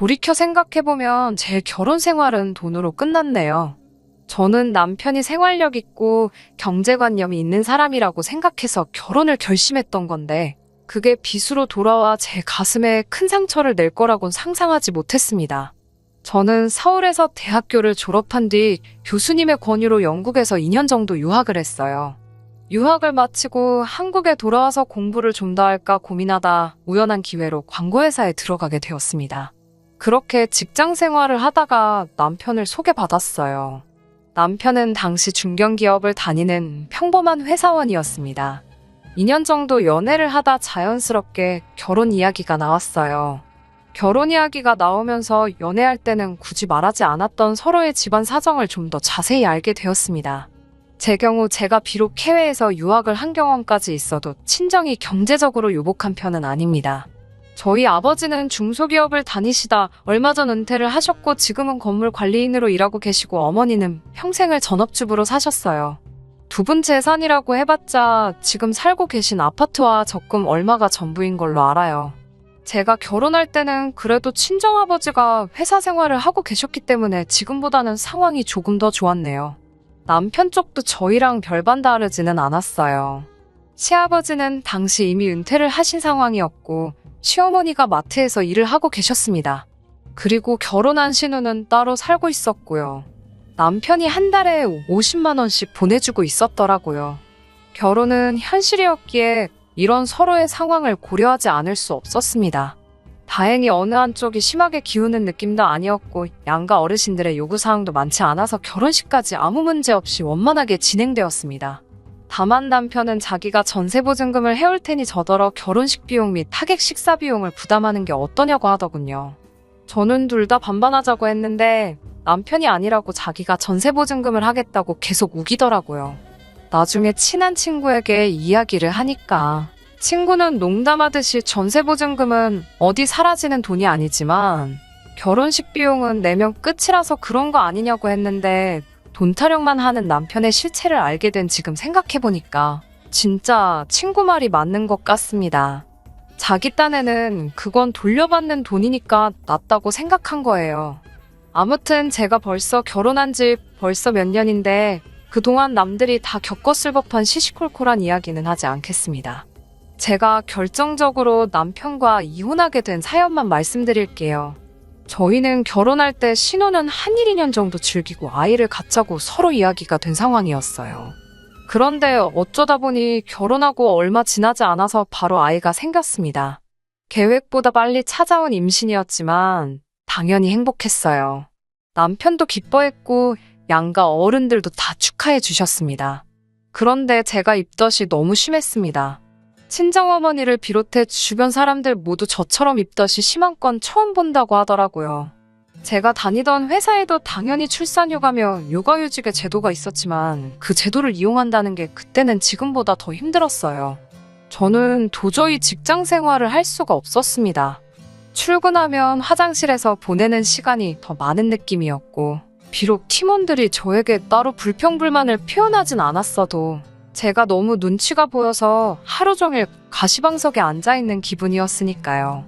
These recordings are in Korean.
돌이켜 생각해보면 제 결혼 생활은 돈으로 끝났네요. 저는 남편이 생활력 있고 경제관념이 있는 사람이라고 생각해서 결혼을 결심했던 건데 그게 빚으로 돌아와 제 가슴에 큰 상처를 낼 거라곤 상상하지 못했습니다. 저는 서울에서 대학교를 졸업한 뒤 교수님의 권유로 영국에서 2년 정도 유학을 했어요. 유학을 마치고 한국에 돌아와서 공부를 좀 더 할까 고민하다 우연한 기회로 광고회사에 들어가게 되었습니다. 그렇게 직장 생활을 하다가 남편을 소개받았어요. 남편은 당시 중견기업을 다니는 평범한 회사원이었습니다. 2년 정도 연애를 하다 자연스럽게 결혼 이야기가 나왔어요. 결혼 이야기가 나오면서 연애할 때는 굳이 말하지 않았던 서로의 집안 사정을 좀 더 자세히 알게 되었습니다. 제 경우 제가 비록 해외에서 유학을 한 경험까지 있어도 친정이 경제적으로 유복한 편은 아닙니다. 저희 아버지는 중소기업을 다니시다 얼마 전 은퇴를 하셨고 지금은 건물 관리인으로 일하고 계시고 어머니는 평생을 전업주부로 사셨어요. 두 분 재산이라고 해봤자 지금 살고 계신 아파트와 적금 얼마가 전부인 걸로 알아요. 제가 결혼할 때는 그래도 친정아버지가 회사 생활을 하고 계셨기 때문에 지금보다는 상황이 조금 더 좋았네요. 남편 쪽도 저희랑 별반 다르지는 않았어요. 시아버지는 당시 이미 은퇴를 하신 상황이었고 시어머니가 마트에서 일을 하고 계셨습니다. 그리고 결혼한 신우는 따로 살고 있었고요. 남편이 한 달에 50만 원씩 보내주고 있었더라고요. 결혼은 현실이었기에 이런 서로의 상황을 고려하지 않을 수 없었습니다. 다행히 어느 한쪽이 심하게 기우는 느낌도 아니었고 양가 어르신들의 요구사항도 많지 않아서 결혼식까지 아무 문제 없이 원만하게 진행되었습니다. 다만 남편은 자기가 전세보증금을 해올 테니 저더러 결혼식 비용 및 하객 식사 비용을 부담하는 게 어떠냐고 하더군요. 저는 둘 다 반반하자고 했는데 남편이 아니라고 자기가 전세보증금을 하겠다고 계속 우기더라고요. 나중에 친한 친구에게 이야기를 하니까 친구는 농담하듯이 전세보증금은 어디 사라지는 돈이 아니지만 결혼식 비용은 내면 끝이라서 그런 거 아니냐고 했는데 돈 타령만 하는 남편의 실체를 알게 된 지금 생각해보니까 진짜 친구 말이 맞는 것 같습니다. 자기 딴에는 그건 돌려받는 돈이니까 낫다고 생각한 거예요. 아무튼 제가 벌써 결혼한 지 벌써 몇 년인데 그동안 남들이 다 겪었을 법한 시시콜콜한 이야기는 하지 않겠습니다. 제가 결정적으로 남편과 이혼하게 된 사연만 말씀드릴게요. 저희는 결혼할 때 신혼은 한 1, 2년 정도 즐기고 아이를 갖자고 서로 이야기가 된 상황이었어요. 그런데 어쩌다 보니 결혼하고 얼마 지나지 않아서 바로 아이가 생겼습니다. 계획보다 빨리 찾아온 임신이었지만 당연히 행복했어요. 남편도 기뻐했고 양가 어른들도 다 축하해 주셨습니다. 그런데 제가 입덧이 너무 심했습니다. 친정어머니를 비롯해 주변 사람들 모두 저처럼 입덧이 심한 건 처음 본다고 하더라고요. 제가 다니던 회사에도 당연히 출산휴가며 육아휴직의 제도가 있었지만 그 제도를 이용한다는 게 그때는 지금보다 더 힘들었어요. 저는 도저히 직장 생활을 할 수가 없었습니다. 출근하면 화장실에서 보내는 시간이 더 많은 느낌이었고 비록 팀원들이 저에게 따로 불평불만을 표현하진 않았어도 제가 너무 눈치가 보여서 하루 종일 가시방석에 앉아있는 기분이었으니까요.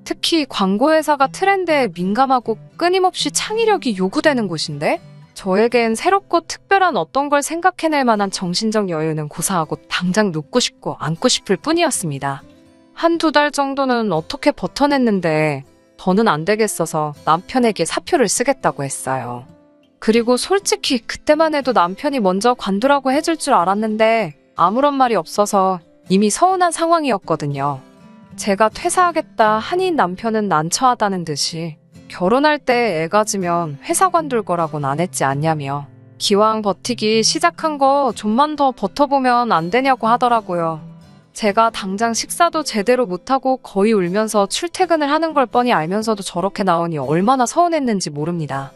특히 광고회사가 트렌드에 민감하고 끊임없이 창의력이 요구되는 곳인데 저에겐 새롭고 특별한 어떤 걸 생각해낼 만한 정신적 여유는 고사하고 당장 눕고 싶고 앉고 싶을 뿐이었습니다. 한두 달 정도는 어떻게 버텨냈는데 더는 안 되겠어서 남편에게 사표를 쓰겠다고 했어요. 그리고 솔직히 그때만 해도 남편이 먼저 관두라고 해줄 줄 알았는데 아무런 말이 없어서 이미 서운한 상황이었거든요. 제가 퇴사하겠다 하니 남편은 난처하다는 듯이 결혼할 때 애 가지면 회사 관둘 거라고는 안 했지 않냐며 기왕 버티기 시작한 거 좀만 더 버텨보면 안 되냐고 하더라고요. 제가 당장 식사도 제대로 못하고 거의 울면서 출퇴근을 하는 걸 뻔히 알면서도 저렇게 나오니 얼마나 서운했는지 모릅니다.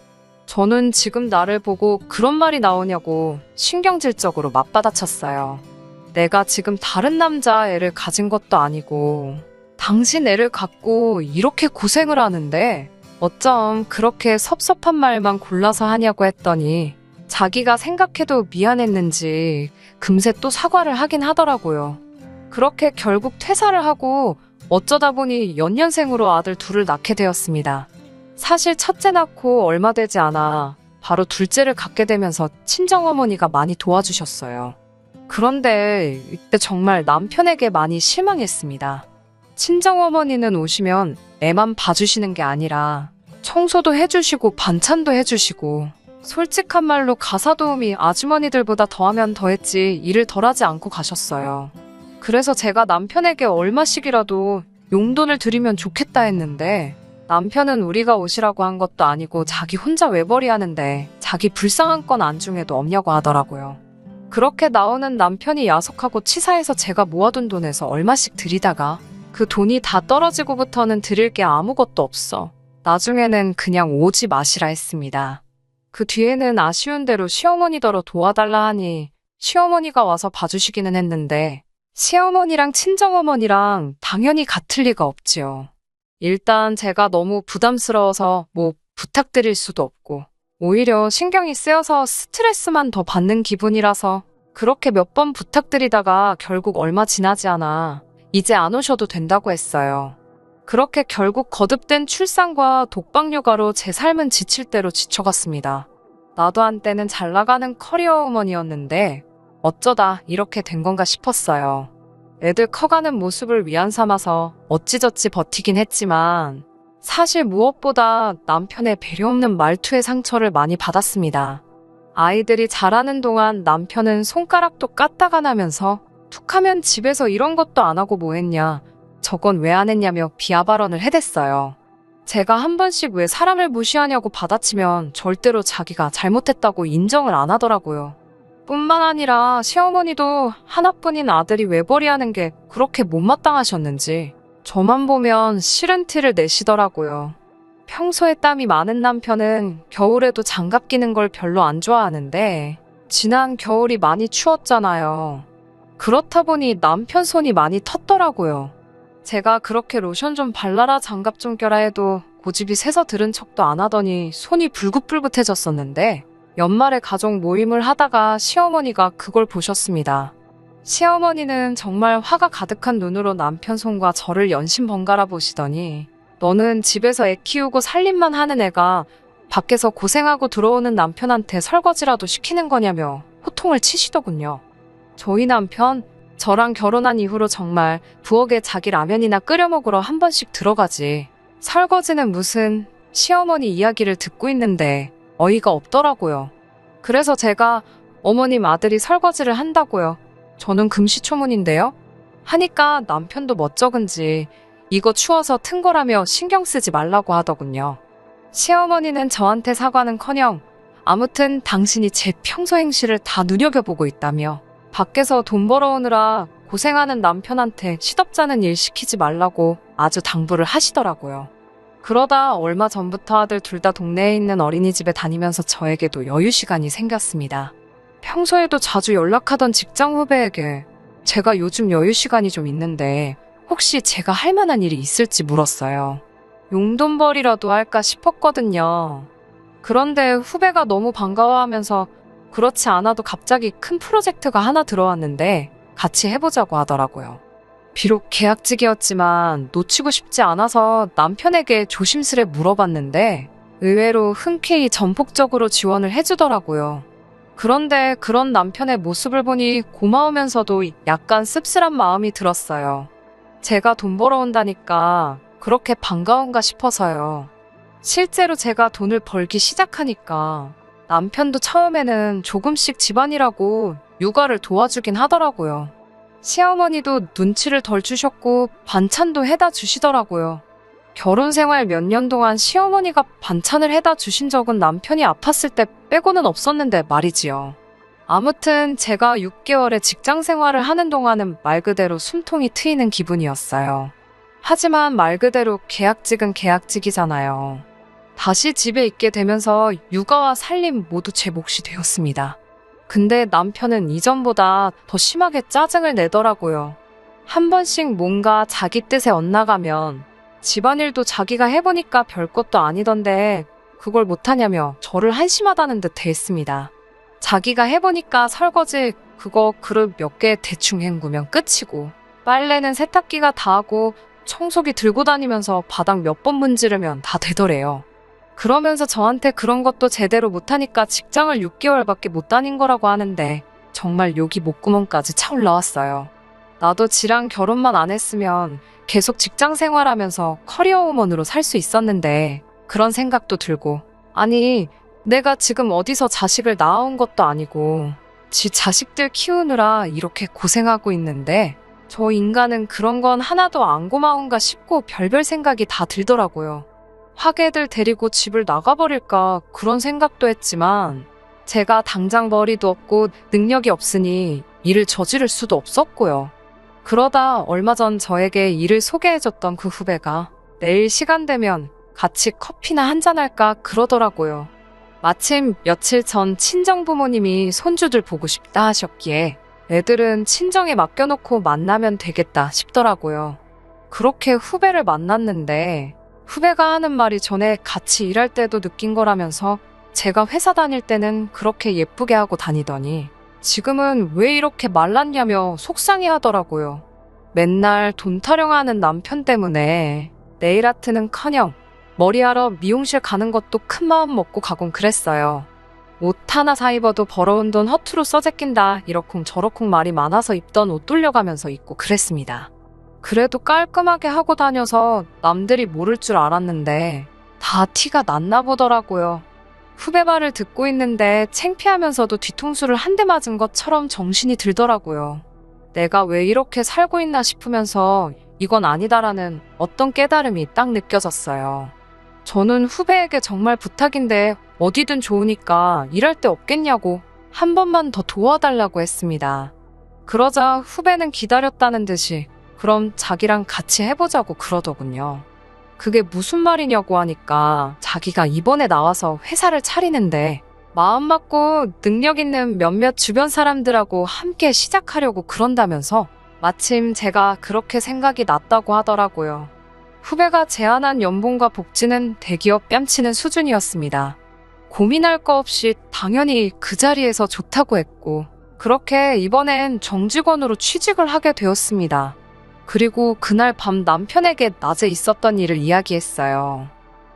저는 지금 나를 보고 그런 말이 나오냐고 신경질적으로 맞받아쳤어요. 내가 지금 다른 남자 애를 가진 것도 아니고 당신 애를 갖고 이렇게 고생을 하는데 어쩜 그렇게 섭섭한 말만 골라서 하냐고 했더니 자기가 생각해도 미안했는지 금세 또 사과를 하긴 하더라고요. 그렇게 결국 퇴사를 하고 어쩌다 보니 연년생으로 아들 둘을 낳게 되었습니다. 사실 첫째 낳고 얼마 되지 않아 바로 둘째를 갖게 되면서 친정어머니가 많이 도와주셨어요. 그런데 이때 정말 남편에게 많이 실망했습니다. 친정어머니는 오시면 애만 봐주시는 게 아니라 청소도 해주시고 반찬도 해주시고 솔직한 말로 가사 도우미 아주머니들보다 더하면 더했지 일을 덜하지 않고 가셨어요. 그래서 제가 남편에게 얼마씩이라도 용돈을 드리면 좋겠다 했는데 남편은 우리가 오시라고 한 것도 아니고 자기 혼자 외벌이 하는데 자기 불쌍한 건 안중에도 없냐고 하더라고요. 그렇게 나오는 남편이 야속하고 치사해서 제가 모아둔 돈에서 얼마씩 드리다가 그 돈이 다 떨어지고부터는 드릴 게 아무것도 없어. 나중에는 그냥 오지 마시라 했습니다. 그 뒤에는 아쉬운 대로 시어머니더러 도와달라 하니 시어머니가 와서 봐주시기는 했는데 시어머니랑 친정어머니랑 당연히 같을 리가 없지요. 일단 제가 너무 부담스러워서 뭐 부탁드릴 수도 없고 오히려 신경이 쓰여서 스트레스만 더 받는 기분이라서 그렇게 몇 번 부탁드리다가 결국 얼마 지나지 않아 이제 안 오셔도 된다고 했어요. 그렇게 결국 거듭된 출산과 독박 육아로 제 삶은 지칠 대로 지쳐갔습니다. 나도 한때는 잘 나가는 커리어 우먼이었는데 어쩌다 이렇게 된 건가 싶었어요. 애들 커가는 모습을 위안 삼아서 어찌저찌 버티긴 했지만 사실 무엇보다 남편의 배려 없는 말투에 상처를 많이 받았습니다. 아이들이 자라는 동안 남편은 손가락도 까딱 안 하면서 툭하면 집에서 이런 것도 안 하고 뭐 했냐, 저건 왜 안 했냐며 비하 발언을 해댔어요. 제가 한 번씩 왜 사람을 무시하냐고 받아치면 절대로 자기가 잘못했다고 인정을 안 하더라고요. 뿐만 아니라 시어머니도 하나뿐인 아들이 외벌이 하는 게 그렇게 못마땅하셨는지 저만 보면 싫은 티를 내시더라고요. 평소에 땀이 많은 남편은 겨울에도 장갑 끼는 걸 별로 안 좋아하는데 지난 겨울이 많이 추웠잖아요. 그렇다 보니 남편 손이 많이 텄더라고요. 제가 그렇게 로션 좀 발라라 장갑 좀 껴라 해도 고집이 세서 들은 척도 안 하더니 손이 불긋불긋해졌었는데 연말에 가족 모임을 하다가 시어머니가 그걸 보셨습니다. 시어머니는 정말 화가 가득한 눈으로 남편 손과 저를 연신 번갈아 보시더니 너는 집에서 애 키우고 살림만 하는 애가 밖에서 고생하고 들어오는 남편한테 설거지라도 시키는 거냐며 호통을 치시더군요. 저희 남편, 저랑 결혼한 이후로 정말 부엌에 자기 라면이나 끓여 먹으러 한 번씩 들어가지. 설거지는 무슨 시어머니 이야기를 듣고 있는데 어이가 없더라고요. 그래서 제가 어머님 아들이 설거지를 한다고요. 저는 금시초문인데요. 하니까 남편도 멋쩍은지 이거 추워서 튼 거라며 신경 쓰지 말라고 하더군요. 시어머니는 저한테 사과는커녕 아무튼 당신이 제 평소 행실을 다 눈여겨보고 있다며 밖에서 돈 벌어오느라 고생하는 남편한테 시덥잖은 일 시키지 말라고 아주 당부를 하시더라고요. 그러다 얼마 전부터 아들 둘 다 동네에 있는 어린이집에 다니면서 저에게도 여유 시간이 생겼습니다. 평소에도 자주 연락하던 직장 후배에게 제가 요즘 여유 시간이 좀 있는데 혹시 제가 할 만한 일이 있을지 물었어요. 용돈벌이라도 할까 싶었거든요. 그런데 후배가 너무 반가워하면서 그렇지 않아도 갑자기 큰 프로젝트가 하나 들어왔는데 같이 해보자고 하더라고요. 비록 계약직이었지만 놓치고 싶지 않아서 남편에게 조심스레 물어봤는데 의외로 흔쾌히 전폭적으로 지원을 해주더라고요. 그런데 그런 남편의 모습을 보니 고마우면서도 약간 씁쓸한 마음이 들었어요. 제가 돈 벌어온다니까 그렇게 반가운가 싶어서요. 실제로 제가 돈을 벌기 시작하니까 남편도 처음에는 조금씩 집안일하고 육아를 도와주긴 하더라고요. 시어머니도 눈치를 덜 주셨고 반찬도 해다 주시더라고요. 결혼 생활 몇 년 동안 시어머니가 반찬을 해다 주신 적은 남편이 아팠을 때 빼고는 없었는데 말이지요. 아무튼 제가 6개월의 직장 생활을 하는 동안은 말 그대로 숨통이 트이는 기분이었어요. 하지만 말 그대로 계약직은 계약직이잖아요. 다시 집에 있게 되면서 육아와 살림 모두 제 몫이 되었습니다. 근데 남편은 이전보다 더 심하게 짜증을 내더라고요. 한 번씩 뭔가 자기 뜻에 엇나가면 집안일도 자기가 해보니까 별것도 아니던데 그걸 못하냐며 저를 한심하다는 듯 대했습니다. 자기가 해보니까 설거지 그거 그릇 몇 개 대충 헹구면 끝이고 빨래는 세탁기가 다 하고 청소기 들고 다니면서 바닥 몇 번 문지르면 다 되더래요. 그러면서 저한테 그런 것도 제대로 못하니까 직장을 6개월밖에 못 다닌 거라고 하는데 정말 욕이 목구멍까지 차올라왔어요. 나도 지랑 결혼만 안 했으면 계속 직장 생활하면서 커리어우먼으로 살 수 있었는데 그런 생각도 들고, 아니 내가 지금 어디서 자식을 낳아온 것도 아니고 지 자식들 키우느라 이렇게 고생하고 있는데 저 인간은 그런 건 하나도 안 고마운가 싶고 별별 생각이 다 들더라고요. 화개들 데리고 집을 나가버릴까 그런 생각도 했지만 제가 당장 머리도 없고 능력이 없으니 일을 저지를 수도 없었고요. 그러다 얼마 전 저에게 일을 소개해줬던 그 후배가 내일 시간 되면 같이 커피나 한잔할까 그러더라고요. 마침 며칠 전 친정부모님이 손주들 보고 싶다 하셨기에 애들은 친정에 맡겨놓고 만나면 되겠다 싶더라고요. 그렇게 후배를 만났는데 후배가 하는 말이 전에 같이 일할 때도 느낀 거라면서 제가 회사 다닐 때는 그렇게 예쁘게 하고 다니더니 지금은 왜 이렇게 말랐냐며 속상해 하더라고요. 맨날 돈 타령하는 남편 때문에 네일 아트는커녕 머리하러 미용실 가는 것도 큰 마음 먹고 가곤 그랬어요. 옷 하나 사 입어도 벌어온 돈 허투루 써제낀다 이러쿵 저러쿵 말이 많아서 입던 옷 돌려가면서 입고 그랬습니다. 그래도 깔끔하게 하고 다녀서 남들이 모를 줄 알았는데 다 티가 났나 보더라고요. 후배 말을 듣고 있는데 창피하면서도 뒤통수를 한 대 맞은 것처럼 정신이 들더라고요. 내가 왜 이렇게 살고 있나 싶으면서 이건 아니다라는 어떤 깨달음이 딱 느껴졌어요. 저는 후배에게 정말 부탁인데 어디든 좋으니까 일할 데 없겠냐고 한 번만 더 도와달라고 했습니다. 그러자 후배는 기다렸다는 듯이 그럼 자기랑 같이 해보자고 그러더군요. 그게 무슨 말이냐고 하니까 자기가 이번에 나와서 회사를 차리는데 마음 맞고 능력 있는 몇몇 주변 사람들하고 함께 시작하려고 그런다면서 마침 제가 그렇게 생각이 났다고 하더라고요. 후배가 제안한 연봉과 복지는 대기업 뺨치는 수준이었습니다. 고민할 거 없이 당연히 그 자리에서 좋다고 했고 그렇게 이번엔 정직원으로 취직을 하게 되었습니다. 그리고 그날 밤 남편에게 낮에 있었던 일을 이야기했어요.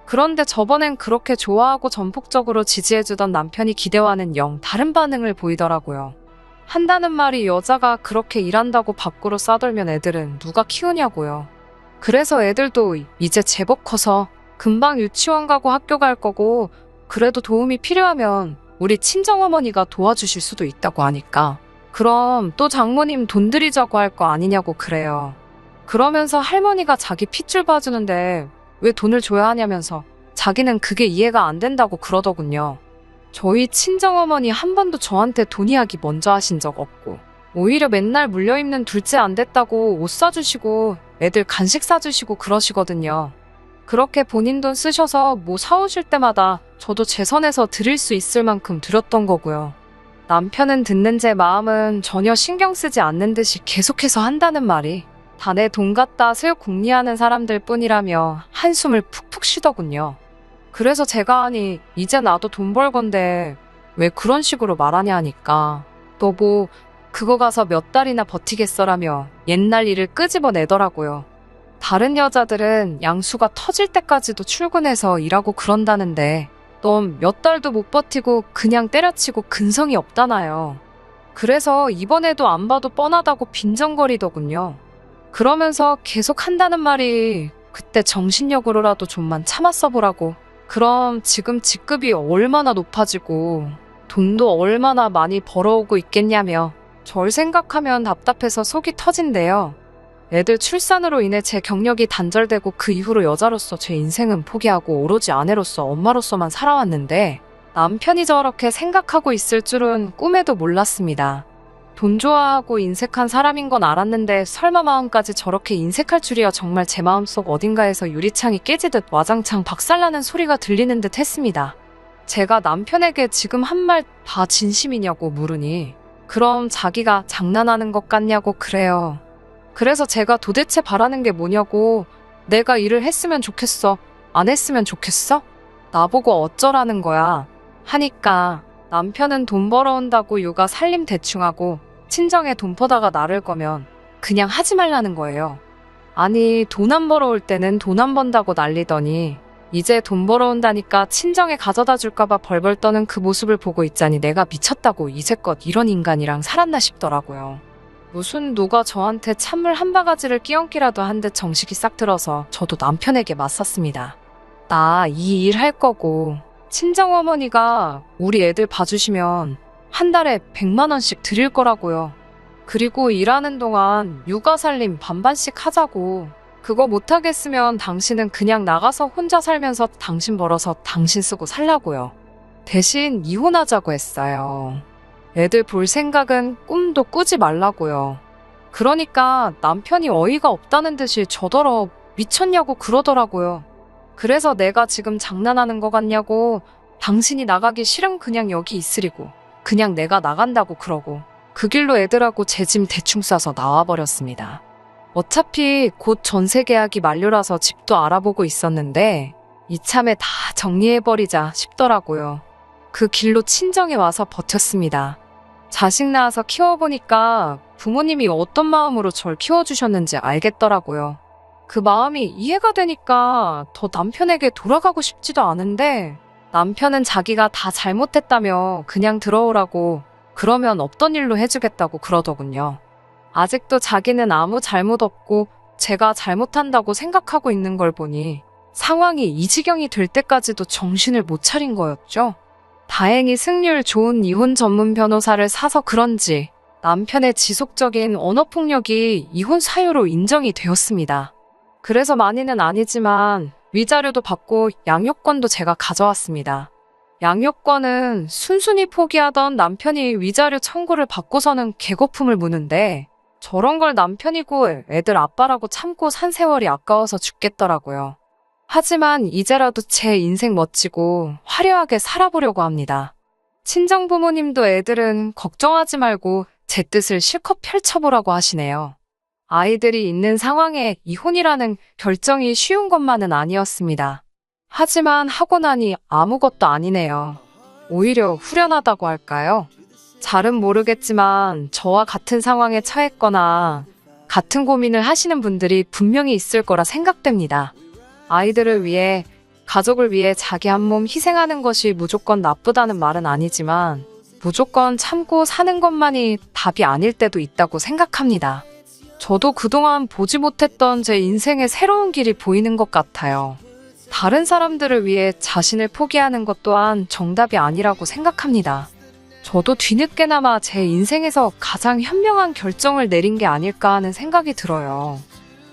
그런데 저번엔 그렇게 좋아하고 전폭적으로 지지해주던 남편이 기대와는 영 다른 반응을 보이더라고요. 한다는 말이 여자가 그렇게 일한다고 밖으로 싸돌면 애들은 누가 키우냐고요. 그래서 애들도 이제 제법 커서 금방 유치원 가고 학교 갈 거고 그래도 도움이 필요하면 우리 친정어머니가 도와주실 수도 있다고 하니까 그럼 또 장모님 돈 들이자고 할 거 아니냐고 그래요. 그러면서 할머니가 자기 핏줄 봐주는데 왜 돈을 줘야 하냐면서 자기는 그게 이해가 안 된다고 그러더군요. 저희 친정어머니 한 번도 저한테 돈 이야기 먼저 하신 적 없고 오히려 맨날 물려입는 둘째 안 됐다고 옷 사주시고 애들 간식 사주시고 그러시거든요. 그렇게 본인 돈 쓰셔서 뭐 사오실 때마다 저도 제 선에서 드릴 수 있을 만큼 드렸던 거고요. 남편은 듣는 제 마음은 전혀 신경 쓰지 않는 듯이 계속해서 한다는 말이 다 내 돈 갖다 슬 궁리하는 사람들 뿐이라며 한숨을 푹푹 쉬더군요. 그래서 제가 아니 이제 나도 돈 벌 건데 왜 그런 식으로 말하냐 하니까 너 뭐 그거 가서 몇 달이나 버티겠어라며 옛날 일을 끄집어내더라고요. 다른 여자들은 양수가 터질 때까지도 출근해서 일하고 그런다는데 넌 몇 달도 못 버티고 그냥 때려치고 근성이 없다나요. 그래서 이번에도 안 봐도 뻔하다고 빈정거리더군요. 그러면서 계속 한다는 말이 그때 정신력으로라도 좀만 참았어 보라고. 그럼 지금 직급이 얼마나 높아지고 돈도 얼마나 많이 벌어오고 있겠냐며 절 생각하면 답답해서 속이 터진대요. 애들 출산으로 인해 제 경력이 단절되고 그 이후로 여자로서 제 인생은 포기하고 오로지 아내로서 엄마로서만 살아왔는데 남편이 저렇게 생각하고 있을 줄은 꿈에도 몰랐습니다. 돈 좋아하고 인색한 사람인 건 알았는데 설마 마음까지 저렇게 인색할 줄이야. 정말 제 마음속 어딘가에서 유리창이 깨지듯 와장창 박살나는 소리가 들리는 듯 했습니다. 제가 남편에게 지금 한 말 다 진심이냐고 물으니 그럼 자기가 장난하는 것 같냐고 그래요. 그래서 제가 도대체 바라는 게 뭐냐고 내가 일을 했으면 좋겠어? 안 했으면 좋겠어? 나보고 어쩌라는 거야? 하니까 남편은 돈 벌어온다고 육아 살림 대충하고 친정에 돈 퍼다가 나를 거면 그냥 하지 말라는 거예요. 아니 돈 안 벌어올 때는 돈 안 번다고 난리더니 이제 돈 벌어온다니까 친정에 가져다 줄까봐 벌벌 떠는 그 모습을 보고 있자니 내가 미쳤다고 이제껏 이런 인간이랑 살았나 싶더라고요. 무슨 누가 저한테 찬물 한 바가지를 끼얹기라도 한 듯 정식이 싹 들어서 저도 남편에게 맞섰습니다. 나 이 일 할 거고 친정어머니가 우리 애들 봐주시면 한 달에 100만 원씩 드릴 거라고요. 그리고 일하는 동안 육아살림 반반씩 하자고. 그거 못하겠으면 당신은 그냥 나가서 혼자 살면서 당신 벌어서 당신 쓰고 살라고요. 대신 이혼하자고 했어요. 애들 볼 생각은 꿈도 꾸지 말라고요. 그러니까 남편이 어이가 없다는 듯이 저더러 미쳤냐고 그러더라고요. 그래서 내가 지금 장난하는 거 같냐고, 당신이 나가기 싫으면 그냥 여기 있으리고, 그냥 내가 나간다고 그러고, 그 길로 애들하고 제 짐 대충 싸서 나와버렸습니다. 어차피 곧 전세 계약이 만료라서 집도 알아보고 있었는데 이참에 다 정리해버리자 싶더라고요. 그 길로 친정에 와서 버텼습니다. 자식 낳아서 키워보니까 부모님이 어떤 마음으로 절 키워주셨는지 알겠더라고요. 그 마음이 이해가 되니까 더 남편에게 돌아가고 싶지도 않은데, 남편은 자기가 다 잘못했다며 그냥 들어오라고, 그러면 없던 일로 해주겠다고 그러더군요. 아직도 자기는 아무 잘못 없고 제가 잘못한다고 생각하고 있는 걸 보니 상황이 이 지경이 될 때까지도 정신을 못 차린 거였죠. 다행히 승률 좋은 이혼 전문 변호사를 사서 그런지 남편의 지속적인 언어폭력이 이혼 사유로 인정이 되었습니다. 그래서 많이는 아니지만 위자료도 받고 양육권도 제가 가져왔습니다. 양육권은 순순히 포기하던 남편이 위자료 청구를 받고서는 개거품을 무는데, 저런 걸 남편이고 애들 아빠라고 참고 산 세월이 아까워서 죽겠더라고요. 하지만 이제라도 제 인생 멋지고 화려하게 살아보려고 합니다. 친정 부모님도 애들은 걱정하지 말고 제 뜻을 실컷 펼쳐보라고 하시네요. 아이들이 있는 상황에 이혼이라는 결정이 쉬운 것만은 아니었습니다. 하지만 하고 나니 아무것도 아니네요. 오히려 후련하다고 할까요? 잘은 모르겠지만 저와 같은 상황에 처했거나 같은 고민을 하시는 분들이 분명히 있을 거라 생각됩니다. 아이들을 위해, 가족을 위해 자기 한 몸 희생하는 것이 무조건 나쁘다는 말은 아니지만 무조건 참고 사는 것만이 답이 아닐 때도 있다고 생각합니다. 저도 그동안 보지 못했던 제 인생의 새로운 길이 보이는 것 같아요. 다른 사람들을 위해 자신을 포기하는 것 또한 정답이 아니라고 생각합니다. 저도 뒤늦게나마 제 인생에서 가장 현명한 결정을 내린 게 아닐까 하는 생각이 들어요.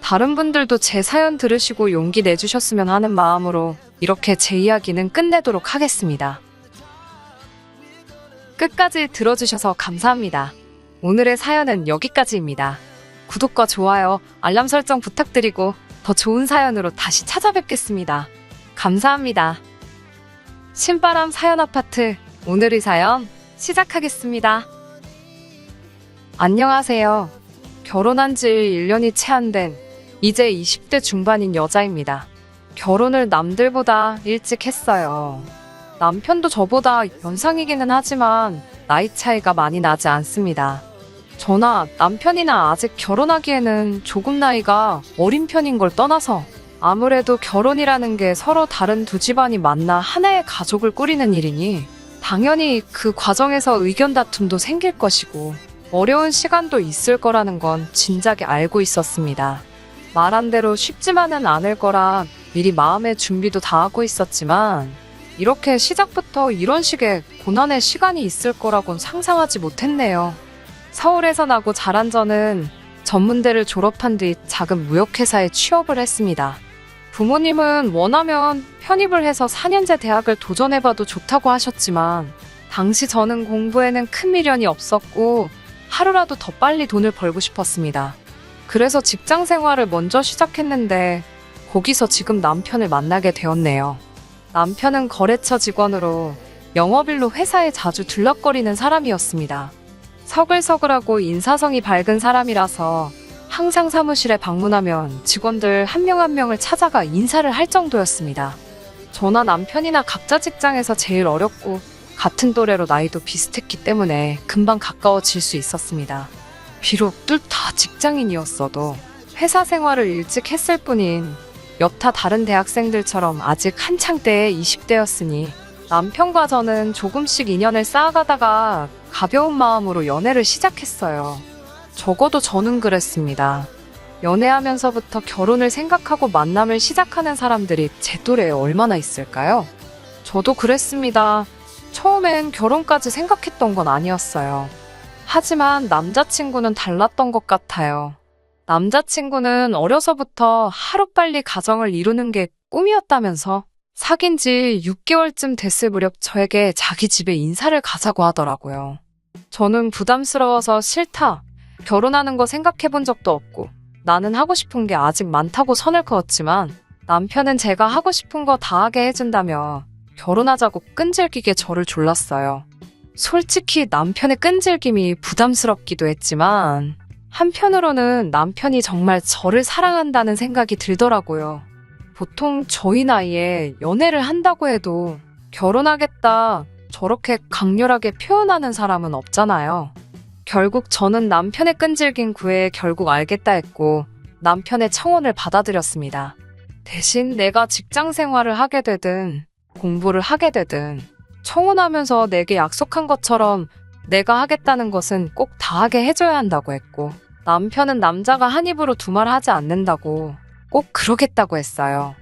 다른 분들도 제 사연 들으시고 용기 내주셨으면 하는 마음으로 이렇게 제 이야기는 끝내도록 하겠습니다. 끝까지 들어주셔서 감사합니다. 오늘의 사연은 여기까지입니다. 구독과 좋아요, 알람 설정 부탁드리고 더 좋은 사연으로 다시 찾아뵙겠습니다. 감사합니다. 신바람 사연 아파트, 오늘의 사연 시작하겠습니다. 안녕하세요. 결혼한 지 1년이 채 안 된 이제 20대 중반인 여자입니다. 결혼을 남들보다 일찍 했어요. 남편도 저보다 연상이기는 하지만 나이 차이가 많이 나지 않습니다. 저나 남편이나 아직 결혼하기에는 조금 나이가 어린 편인 걸 떠나서 아무래도 결혼이라는 게 서로 다른 두 집안이 만나 하나의 가족을 꾸리는 일이니 당연히 그 과정에서 의견 다툼도 생길 것이고 어려운 시간도 있을 거라는 건 진작에 알고 있었습니다. 말한 대로 쉽지만은 않을 거라 미리 마음의 준비도 다 하고 있었지만 이렇게 시작부터 이런 식의 고난의 시간이 있을 거라곤 상상하지 못했네요. 서울에서 나고 자란 저는 전문대를 졸업한 뒤 작은 무역회사에 취업을 했습니다. 부모님은 원하면 편입을 해서 4년제 대학을 도전해봐도 좋다고 하셨지만 당시 저는 공부에는 큰 미련이 없었고 하루라도 더 빨리 돈을 벌고 싶었습니다. 그래서 직장 생활을 먼저 시작했는데 거기서 지금 남편을 만나게 되었네요. 남편은 거래처 직원으로 영업일로 회사에 자주 들락거리는 사람이었습니다. 서글서글하고 인사성이 밝은 사람이라서 항상 사무실에 방문하면 직원들 한 명 한 명을 찾아가 인사를 할 정도였습니다. 저나 남편이나 각자 직장에서 제일 어렸고 같은 또래로 나이도 비슷했기 때문에 금방 가까워질 수 있었습니다. 비록 둘 다 직장인이었어도 회사 생활을 일찍 했을 뿐인 여타 다른 대학생들처럼 아직 한창 때의 20대였으니 남편과 저는 조금씩 인연을 쌓아가다가 가벼운 마음으로 연애를 시작했어요. 적어도 저는 그랬습니다. 연애하면서부터 결혼을 생각하고 만남을 시작하는 사람들이 제 또래에 얼마나 있을까요? 저도 그랬습니다. 처음엔 결혼까지 생각했던 건 아니었어요. 하지만 남자친구는 달랐던 것 같아요. 남자친구는 어려서부터 하루빨리 가정을 이루는 게 꿈이었다면서 사귄 지 6개월쯤 됐을 무렵 저에게 자기 집에 인사를 가자고 하더라고요. 저는 부담스러워서 싫다. 결혼하는 거 생각해 본 적도 없고 나는 하고 싶은 게 아직 많다고 선을 그었지만 남편은 제가 하고 싶은 거 다 하게 해준다며 결혼하자고 끈질기게 저를 졸랐어요. 솔직히 남편의 끈질김이 부담스럽기도 했지만 한편으로는 남편이 정말 저를 사랑한다는 생각이 들더라고요. 보통 저희 나이에 연애를 한다고 해도 결혼하겠다 저렇게 강렬하게 표현하는 사람은 없잖아요. 결국 저는 남편의 끈질긴 구애에 결국 알겠다 했고 남편의 청혼을 받아들였습니다. 대신 내가 직장 생활을 하게 되든 공부를 하게 되든 청혼하면서 내게 약속한 것처럼 내가 하겠다는 것은 꼭 다 하게 해줘야 한다고 했고 남편은 남자가 한 입으로 두 말 하지 않는다고 꼭 그러겠다고 했어요.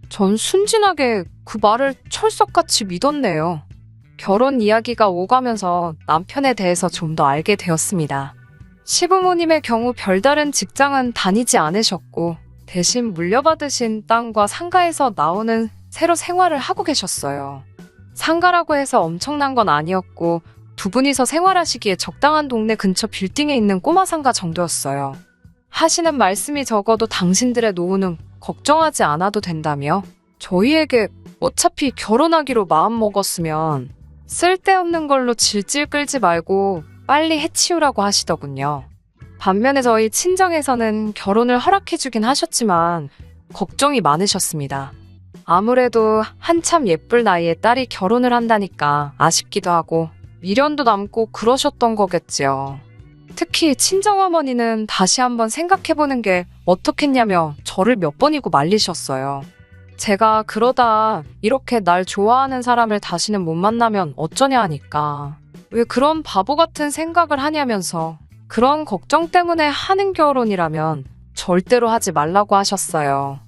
전 순진하게 그 말을 철석같이 믿었네요. 결혼 이야기가 오가면서 남편에 대해서 좀 더 알게 되었습니다. 시부모님의 경우 별다른 직장은 다니지 않으셨고 대신 물려받으신 땅과 상가에서 나오는 새로 생활을 하고 계셨어요. 상가라고 해서 엄청난 건 아니었고 두 분이서 생활하시기에 적당한 동네 근처 빌딩에 있는 꼬마 상가 정도였어요. 하시는 말씀이 적어도 당신들의 노후는 걱정하지 않아도 된다며 저희에게 어차피 결혼하기로 마음먹었으면 쓸데없는 걸로 질질 끌지 말고 빨리 해치우라고 하시더군요. 반면에 저희 친정에서는 결혼을 허락해주긴 하셨지만 걱정이 많으셨습니다. 아무래도 한참 예쁠 나이에 딸이 결혼을 한다니까 아쉽기도 하고 미련도 남고 그러셨던 거겠지요. 특히 친정어머니는 다시 한번 생각해보는 게 어떻겠냐며 저를 몇 번이고 말리셨어요. 제가 그러다 이렇게 날 좋아하는 사람을 다시는 못 만나면 어쩌냐 하니까 왜 그런 바보 같은 생각을 하냐면서 그런 걱정 때문에 하는 결혼이라면 절대로 하지 말라고 하셨어요.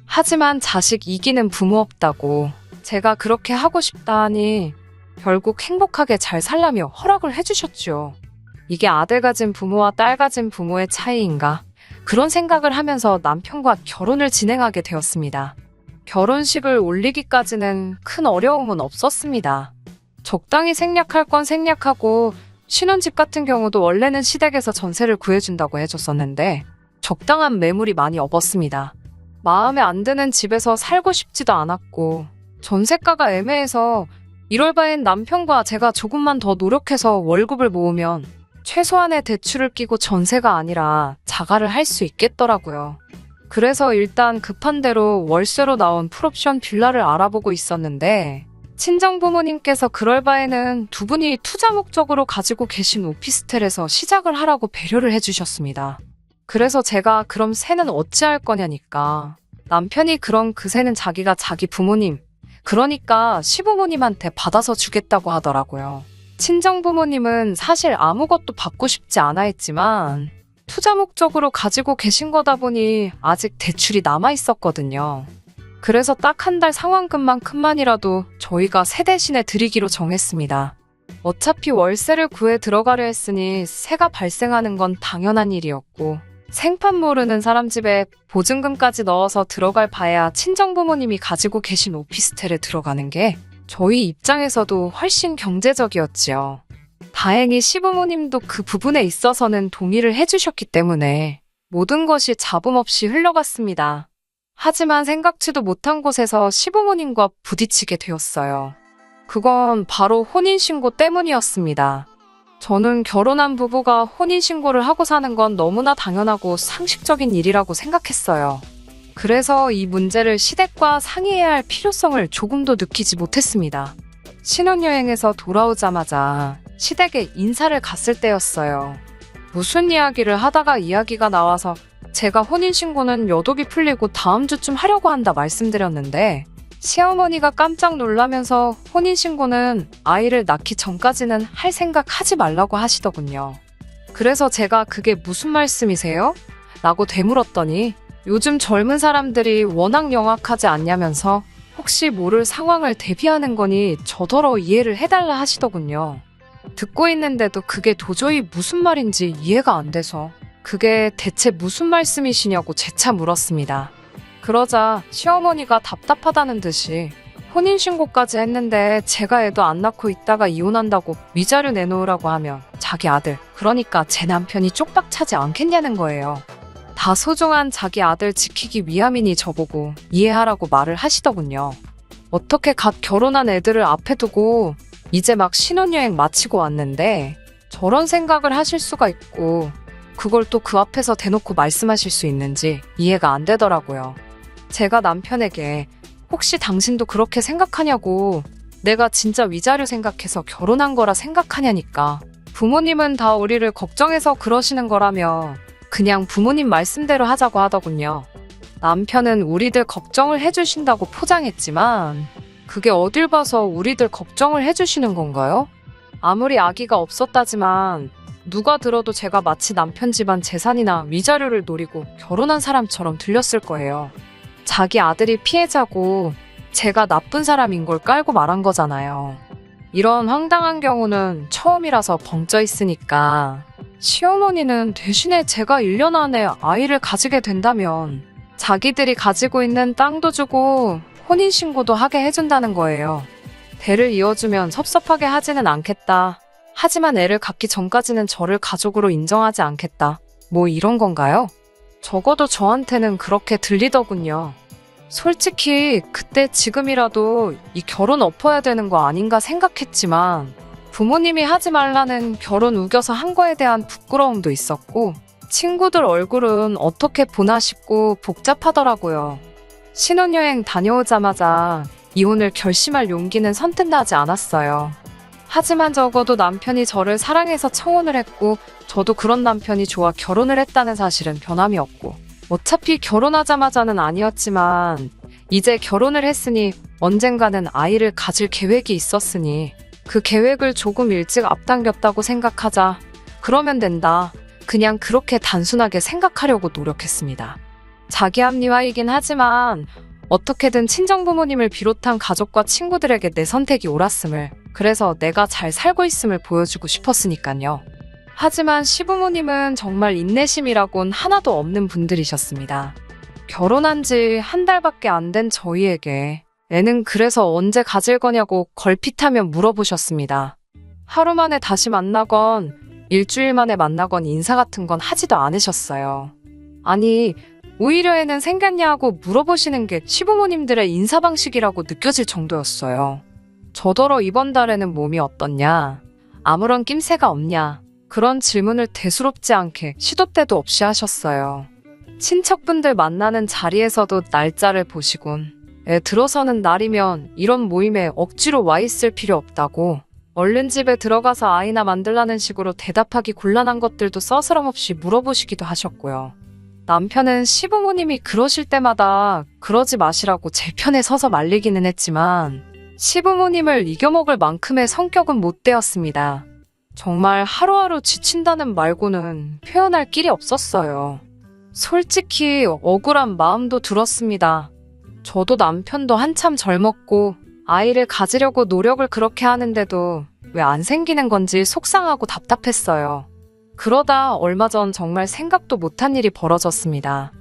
하지만 자식 이기는 부모 없다고 제가 그렇게 하고 싶다 하니 결국 행복하게 잘 살라며 허락을 해주셨죠. 이게 아들 가진 부모와 딸 가진 부모의 차이인가? 그런 생각을 하면서 남편과 결혼을 진행하게 되었습니다. 결혼식을 올리기까지는 큰 어려움은 없었습니다. 적당히 생략할 건 생략하고 신혼집 같은 경우도 원래는 시댁에서 전세를 구해준다고 해줬었는데 적당한 매물이 많이 없었습니다. 마음에 안 드는 집에서 살고 싶지도 않았고 전세가가 애매해서 이럴 바엔 남편과 제가 조금만 더 노력해서 월급을 모으면 최소한의 대출을 끼고 전세가 아니라 자가를 할 수 있겠더라고요. 그래서 일단 급한 대로 월세로 나온 풀옵션 빌라를 알아보고 있었는데 친정 부모님께서 그럴 바에는 두 분이 투자 목적으로 가지고 계신 오피스텔에서 시작을 하라고 배려를 해주셨습니다. 그래서 제가 그럼 세는 어찌할 거냐니까 남편이 그럼 그 세는 자기가 자기 부모님 그러니까 시부모님한테 받아서 주겠다고 하더라고요. 친정부모님은 사실 아무것도 받고 싶지 않아 했지만 투자 목적으로 가지고 계신 거다 보니 아직 대출이 남아 있었거든요. 그래서 딱 한 달 상환금만큼만이라도 저희가 세 대신에 드리기로 정했습니다. 어차피 월세를 구해 들어가려 했으니 세가 발생하는 건 당연한 일이었고 생판 모르는 사람 집에 보증금까지 넣어서 들어갈 바에야 친정부모님이 가지고 계신 오피스텔에 들어가는 게 저희 입장에서도 훨씬 경제적이었지요. 다행히 시부모님도 그 부분에 있어서는 동의를 해주셨기 때문에 모든 것이 잡음 없이 흘러갔습니다. 하지만 생각지도 못한 곳에서 시부모님과 부딪히게 되었어요. 그건 바로 혼인신고 때문이었습니다. 저는 결혼한 부부가 혼인신고를 하고 사는 건 너무나 당연하고 상식적인 일이라고 생각했어요. 그래서 이 문제를 시댁과 상의해야 할 필요성을 조금도 느끼지 못했습니다. 신혼여행에서 돌아오자마자 시댁에 인사를 갔을 때였어요. 무슨 이야기를 하다가 이야기가 나와서 제가 혼인신고는 여독이 풀리고 다음 주쯤 하려고 한다 말씀드렸는데 시어머니가 깜짝 놀라면서 혼인신고는 아이를 낳기 전까지는 할 생각 하지 말라고 하시더군요. 그래서 제가 그게 무슨 말씀이세요? 라고 되물었더니 요즘 젊은 사람들이 워낙 영악하지 않냐면서 혹시 모를 상황을 대비하는 거니 저더러 이해를 해달라 하시더군요. 듣고 있는데도 그게 도저히 무슨 말인지 이해가 안 돼서 그게 대체 무슨 말씀이시냐고 재차 물었습니다. 그러자 시어머니가 답답하다는 듯이 혼인신고까지 했는데 제가 애도 안 낳고 있다가 이혼한다고 위자료 내놓으라고 하면 자기 아들, 그러니까 제 남편이 쪽박 차지 않겠냐는 거예요. 다 소중한 자기 아들 지키기 위함이니 저보고 이해하라고 말을 하시더군요. 어떻게 갓 결혼한 애들을 앞에 두고 이제 막 신혼여행 마치고 왔는데 저런 생각을 하실 수가 있고 그걸 또 그 앞에서 대놓고 말씀하실 수 있는지 이해가 안 되더라고요. 제가 남편에게 혹시 당신도 그렇게 생각하냐고 내가 진짜 위자료 생각해서 결혼한 거라 생각하냐니까 부모님은 다 우리를 걱정해서 그러시는 거라며 그냥 부모님 말씀대로 하자고 하더군요. 남편은 우리들 걱정을 해주신다고 포장했지만 그게 어딜 봐서 우리들 걱정을 해주시는 건가요? 아무리 아기가 없었다지만 누가 들어도 제가 마치 남편 집안 재산이나 위자료를 노리고 결혼한 사람처럼 들렸을 거예요. 자기 아들이 피해자고 제가 나쁜 사람인 걸 깔고 말한 거잖아요. 이런 황당한 경우는 처음이라서 벙쪄 있으니까 시어머니는 대신에 제가 1년 안에 아이를 가지게 된다면 자기들이 가지고 있는 땅도 주고 혼인신고도 하게 해준다는 거예요. 대를 이어주면 섭섭하게 하지는 않겠다. 하지만 애를 갖기 전까지는 저를 가족으로 인정하지 않겠다. 뭐 이런 건가요? 적어도 저한테는 그렇게 들리더군요. 솔직히 그때 지금이라도 이 결혼 엎어야 되는 거 아닌가 생각했지만 부모님이 하지 말라는 결혼 우겨서 한 거에 대한 부끄러움도 있었고 친구들 얼굴은 어떻게 보나 싶고 복잡하더라고요. 신혼여행 다녀오자마자 이혼을 결심할 용기는 선뜻 나지 않았어요. 하지만 적어도 남편이 저를 사랑해서 청혼을 했고 저도 그런 남편이 좋아 결혼을 했다는 사실은 변함이 없고 어차피 결혼하자마자는 아니었지만 이제 결혼을 했으니 언젠가는 아이를 가질 계획이 있었으니 그 계획을 조금 일찍 앞당겼다고 생각하자. 그러면 된다. 그냥 그렇게 단순하게 생각하려고 노력했습니다. 자기 합리화이긴 하지만 어떻게든 친정부모님을 비롯한 가족과 친구들에게 내 선택이 옳았음을, 그래서 내가 잘 살고 있음을 보여주고 싶었으니까요. 하지만 시부모님은 정말 인내심이라곤 하나도 없는 분들이셨습니다. 결혼한 지 한 달밖에 안 된 저희에게 애는 그래서 언제 가질 거냐고 걸핏하며 물어보셨습니다. 하루 만에 다시 만나건 일주일 만에 만나건 인사 같은 건 하지도 않으셨어요. 아니, 오히려 애는 생겼냐고 물어보시는 게 시부모님들의 인사 방식이라고 느껴질 정도였어요. 저더러 이번 달에는 몸이 어떻냐, 아무런 낌새가 없냐, 그런 질문을 대수롭지 않게 시도 때도 없이 하셨어요. 친척분들 만나는 자리에서도 날짜를 보시곤 애 들어서는 날이면 이런 모임에 억지로 와 있을 필요 없다고 얼른 집에 들어가서 아이나 만들라는 식으로 대답하기 곤란한 것들도 서스럼없이 물어보시기도 하셨고요. 남편은 시부모님이 그러실 때마다 그러지 마시라고 제 편에 서서 말리기는 했지만 시부모님을 이겨먹을 만큼의 성격은 못 되었습니다. 정말 하루하루 지친다는 말고는 표현할 길이 없었어요. 솔직히 억울한 마음도 들었습니다. 저도 남편도 한참 젊었고 아이를 가지려고 노력을 그렇게 하는데도 왜 안 생기는 건지 속상하고 답답했어요. 그러다 얼마 전 정말 생각도 못한 일이 벌어졌습니다.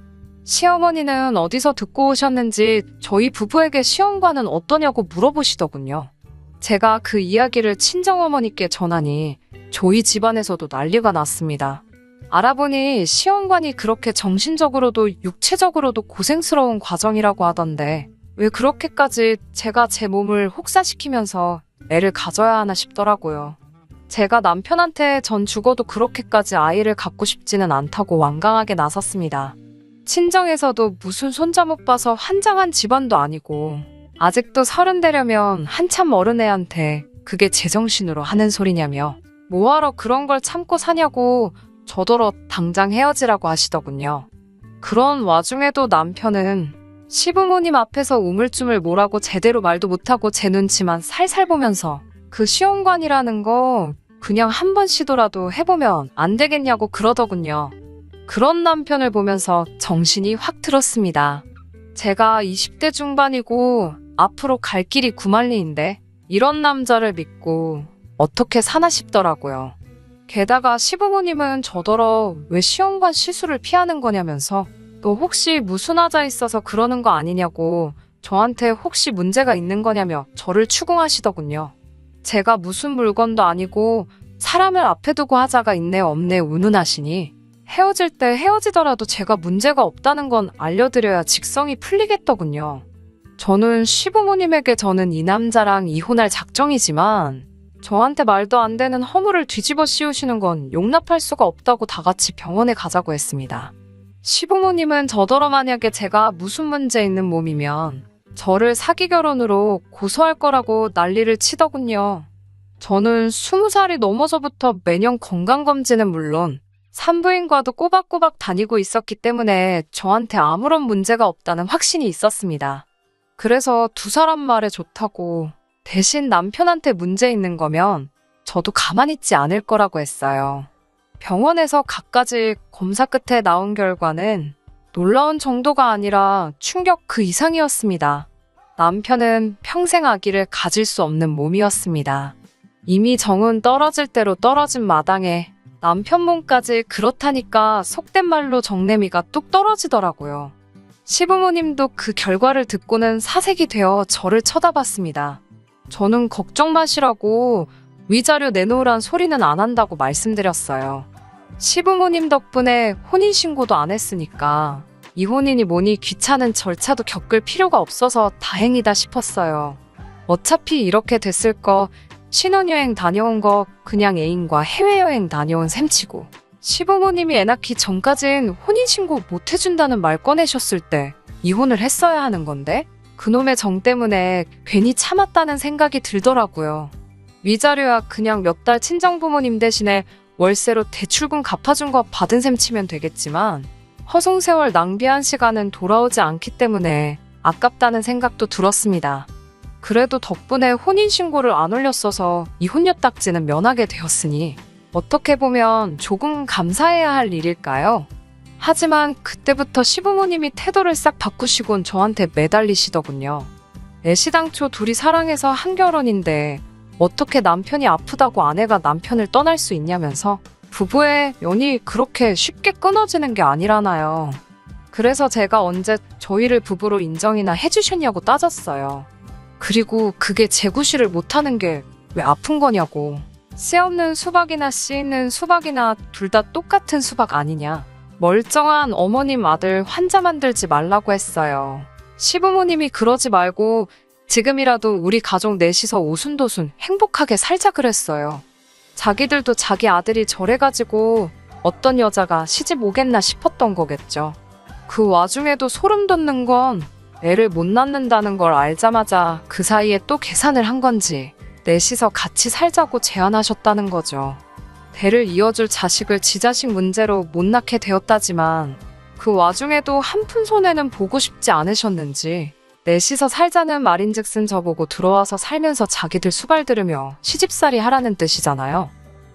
시어머니는 어디서 듣고 오셨는지 저희 부부에게 시험관은 어떠냐고 물어보시더군요. 제가 그 이야기를 친정어머니께 전하니 저희 집안에서도 난리가 났습니다. 알아보니 시험관이 그렇게 정신적으로도 육체적으로도 고생스러운 과정이라고 하던데 왜 그렇게까지 제가 제 몸을 혹사시키면서 애를 가져야 하나 싶더라고요. 제가 남편한테 전 죽어도 그렇게까지 아이를 갖고 싶지는 않다고 완강하게 나섰습니다. 친정에서도 무슨 손자 못 봐서 환장한 집안도 아니고 아직도 30 되려면 한참 어른 애한테 그게 제정신으로 하는 소리냐며 뭐하러 그런 걸 참고 사냐고 저더러 당장 헤어지라고 하시더군요. 그런 와중에도 남편은 시부모님 앞에서 우물쭈물 뭐라고 제대로 말도 못하고 제 눈치만 살살 보면서 그 시험관이라는 거 그냥 한 번 시도라도 해보면 안 되겠냐고 그러더군요. 그런 남편을 보면서 정신이 확 들었습니다. 제가 20대 중반이고 앞으로 갈 길이 구만리인데 이런 남자를 믿고 어떻게 사나 싶더라고요. 게다가 시부모님은 저더러 왜 시험관 실수를 피하는 거냐면서 또 혹시 무슨 하자 있어서 그러는 거 아니냐고 저한테 혹시 문제가 있는 거냐며 저를 추궁하시더군요. 제가 무슨 물건도 아니고 사람을 앞에 두고 하자가 있네 없네 운운하시니 헤어질 때 헤어지더라도 제가 문제가 없다는 건 알려드려야 직성이 풀리겠더군요. 저는 시부모님에게 저는 이 남자랑 이혼할 작정이지만 저한테 말도 안 되는 허물을 뒤집어 씌우시는 건 용납할 수가 없다고 다 같이 병원에 가자고 했습니다. 시부모님은 저더러 만약에 제가 무슨 문제 있는 몸이면 저를 사기 결혼으로 고소할 거라고 난리를 치더군요. 저는 20살이 넘어서부터 매년 건강검진은 물론 산부인과도 꼬박꼬박 다니고 있었기 때문에 저한테 아무런 문제가 없다는 확신이 있었습니다. 그래서 두 사람 말에 좋다고 대신 남편한테 문제 있는 거면 저도 가만히 있지 않을 거라고 했어요. 병원에서 갖가지 검사 끝에 나온 결과는 놀라운 정도가 아니라 충격 그 이상이었습니다. 남편은 평생 아기를 가질 수 없는 몸이었습니다. 이미 정은 떨어질 대로 떨어진 마당에 남편 몸까지 그렇다니까 속된 말로 정내미가 뚝 떨어지더라고요. 시부모님도 그 결과를 듣고는 사색이 되어 저를 쳐다봤습니다. 저는 걱정 마시라고 위자료 내놓으란 소리는 안 한다고 말씀드렸어요. 시부모님 덕분에 혼인신고도 안 했으니까 이혼이니 뭐니 귀찮은 절차도 겪을 필요가 없어서 다행이다 싶었어요. 어차피 이렇게 됐을 거 신혼여행 다녀온 거 그냥 애인과 해외여행 다녀온 셈치고 시부모님이 애 낳기 전까진 혼인신고 못 해준다는 말 꺼내셨을 때 이혼을 했어야 하는 건데 그놈의 정 때문에 괜히 참았다는 생각이 들더라고요. 위자료야 그냥 몇 달 친정부모님 대신에 월세로 대출금 갚아준 거 받은 셈 치면 되겠지만 허송세월 낭비한 시간은 돌아오지 않기 때문에 아깝다는 생각도 들었습니다. 그래도 덕분에 혼인신고를 안 올렸어서 이혼녀 딱지는 면하게 되었으니 어떻게 보면 조금 감사해야 할 일일까요? 하지만 그때부터 시부모님이 태도를 싹 바꾸시곤 저한테 매달리시더군요. 애시당초 둘이 사랑해서 한 결혼인데 어떻게 남편이 아프다고 아내가 남편을 떠날 수 있냐면서 부부의 연이 그렇게 쉽게 끊어지는 게 아니라나요. 그래서 제가 언제 저희를 부부로 인정이나 해주셨냐고 따졌어요. 그리고 그게 재구실을 못하는 게 왜 아픈 거냐고. 씨 없는 수박이나 씨 있는 수박이나 둘 다 똑같은 수박 아니냐. 멀쩡한 어머님 아들 환자 만들지 말라고 했어요. 시부모님이 그러지 말고 지금이라도 우리 가족 넷이서 오순도순 행복하게 살자 그랬어요. 자기들도 자기 아들이 저래가지고 어떤 여자가 시집 오겠나 싶었던 거겠죠. 그 와중에도 소름 돋는 건 애를 못 낳는다는 걸 알자마자 그 사이에 또 계산을 한 건지 넷이서 같이 살자고 제안하셨다는 거죠. 대를 이어줄 자식을 지 자식 문제로 못 낳게 되었다지만 그 와중에도 한 푼 손해는 보고 싶지 않으셨는지 넷이서 살자는 말인즉슨 저보고 들어와서 살면서 자기들 수발 들으며 시집살이 하라는 뜻이잖아요.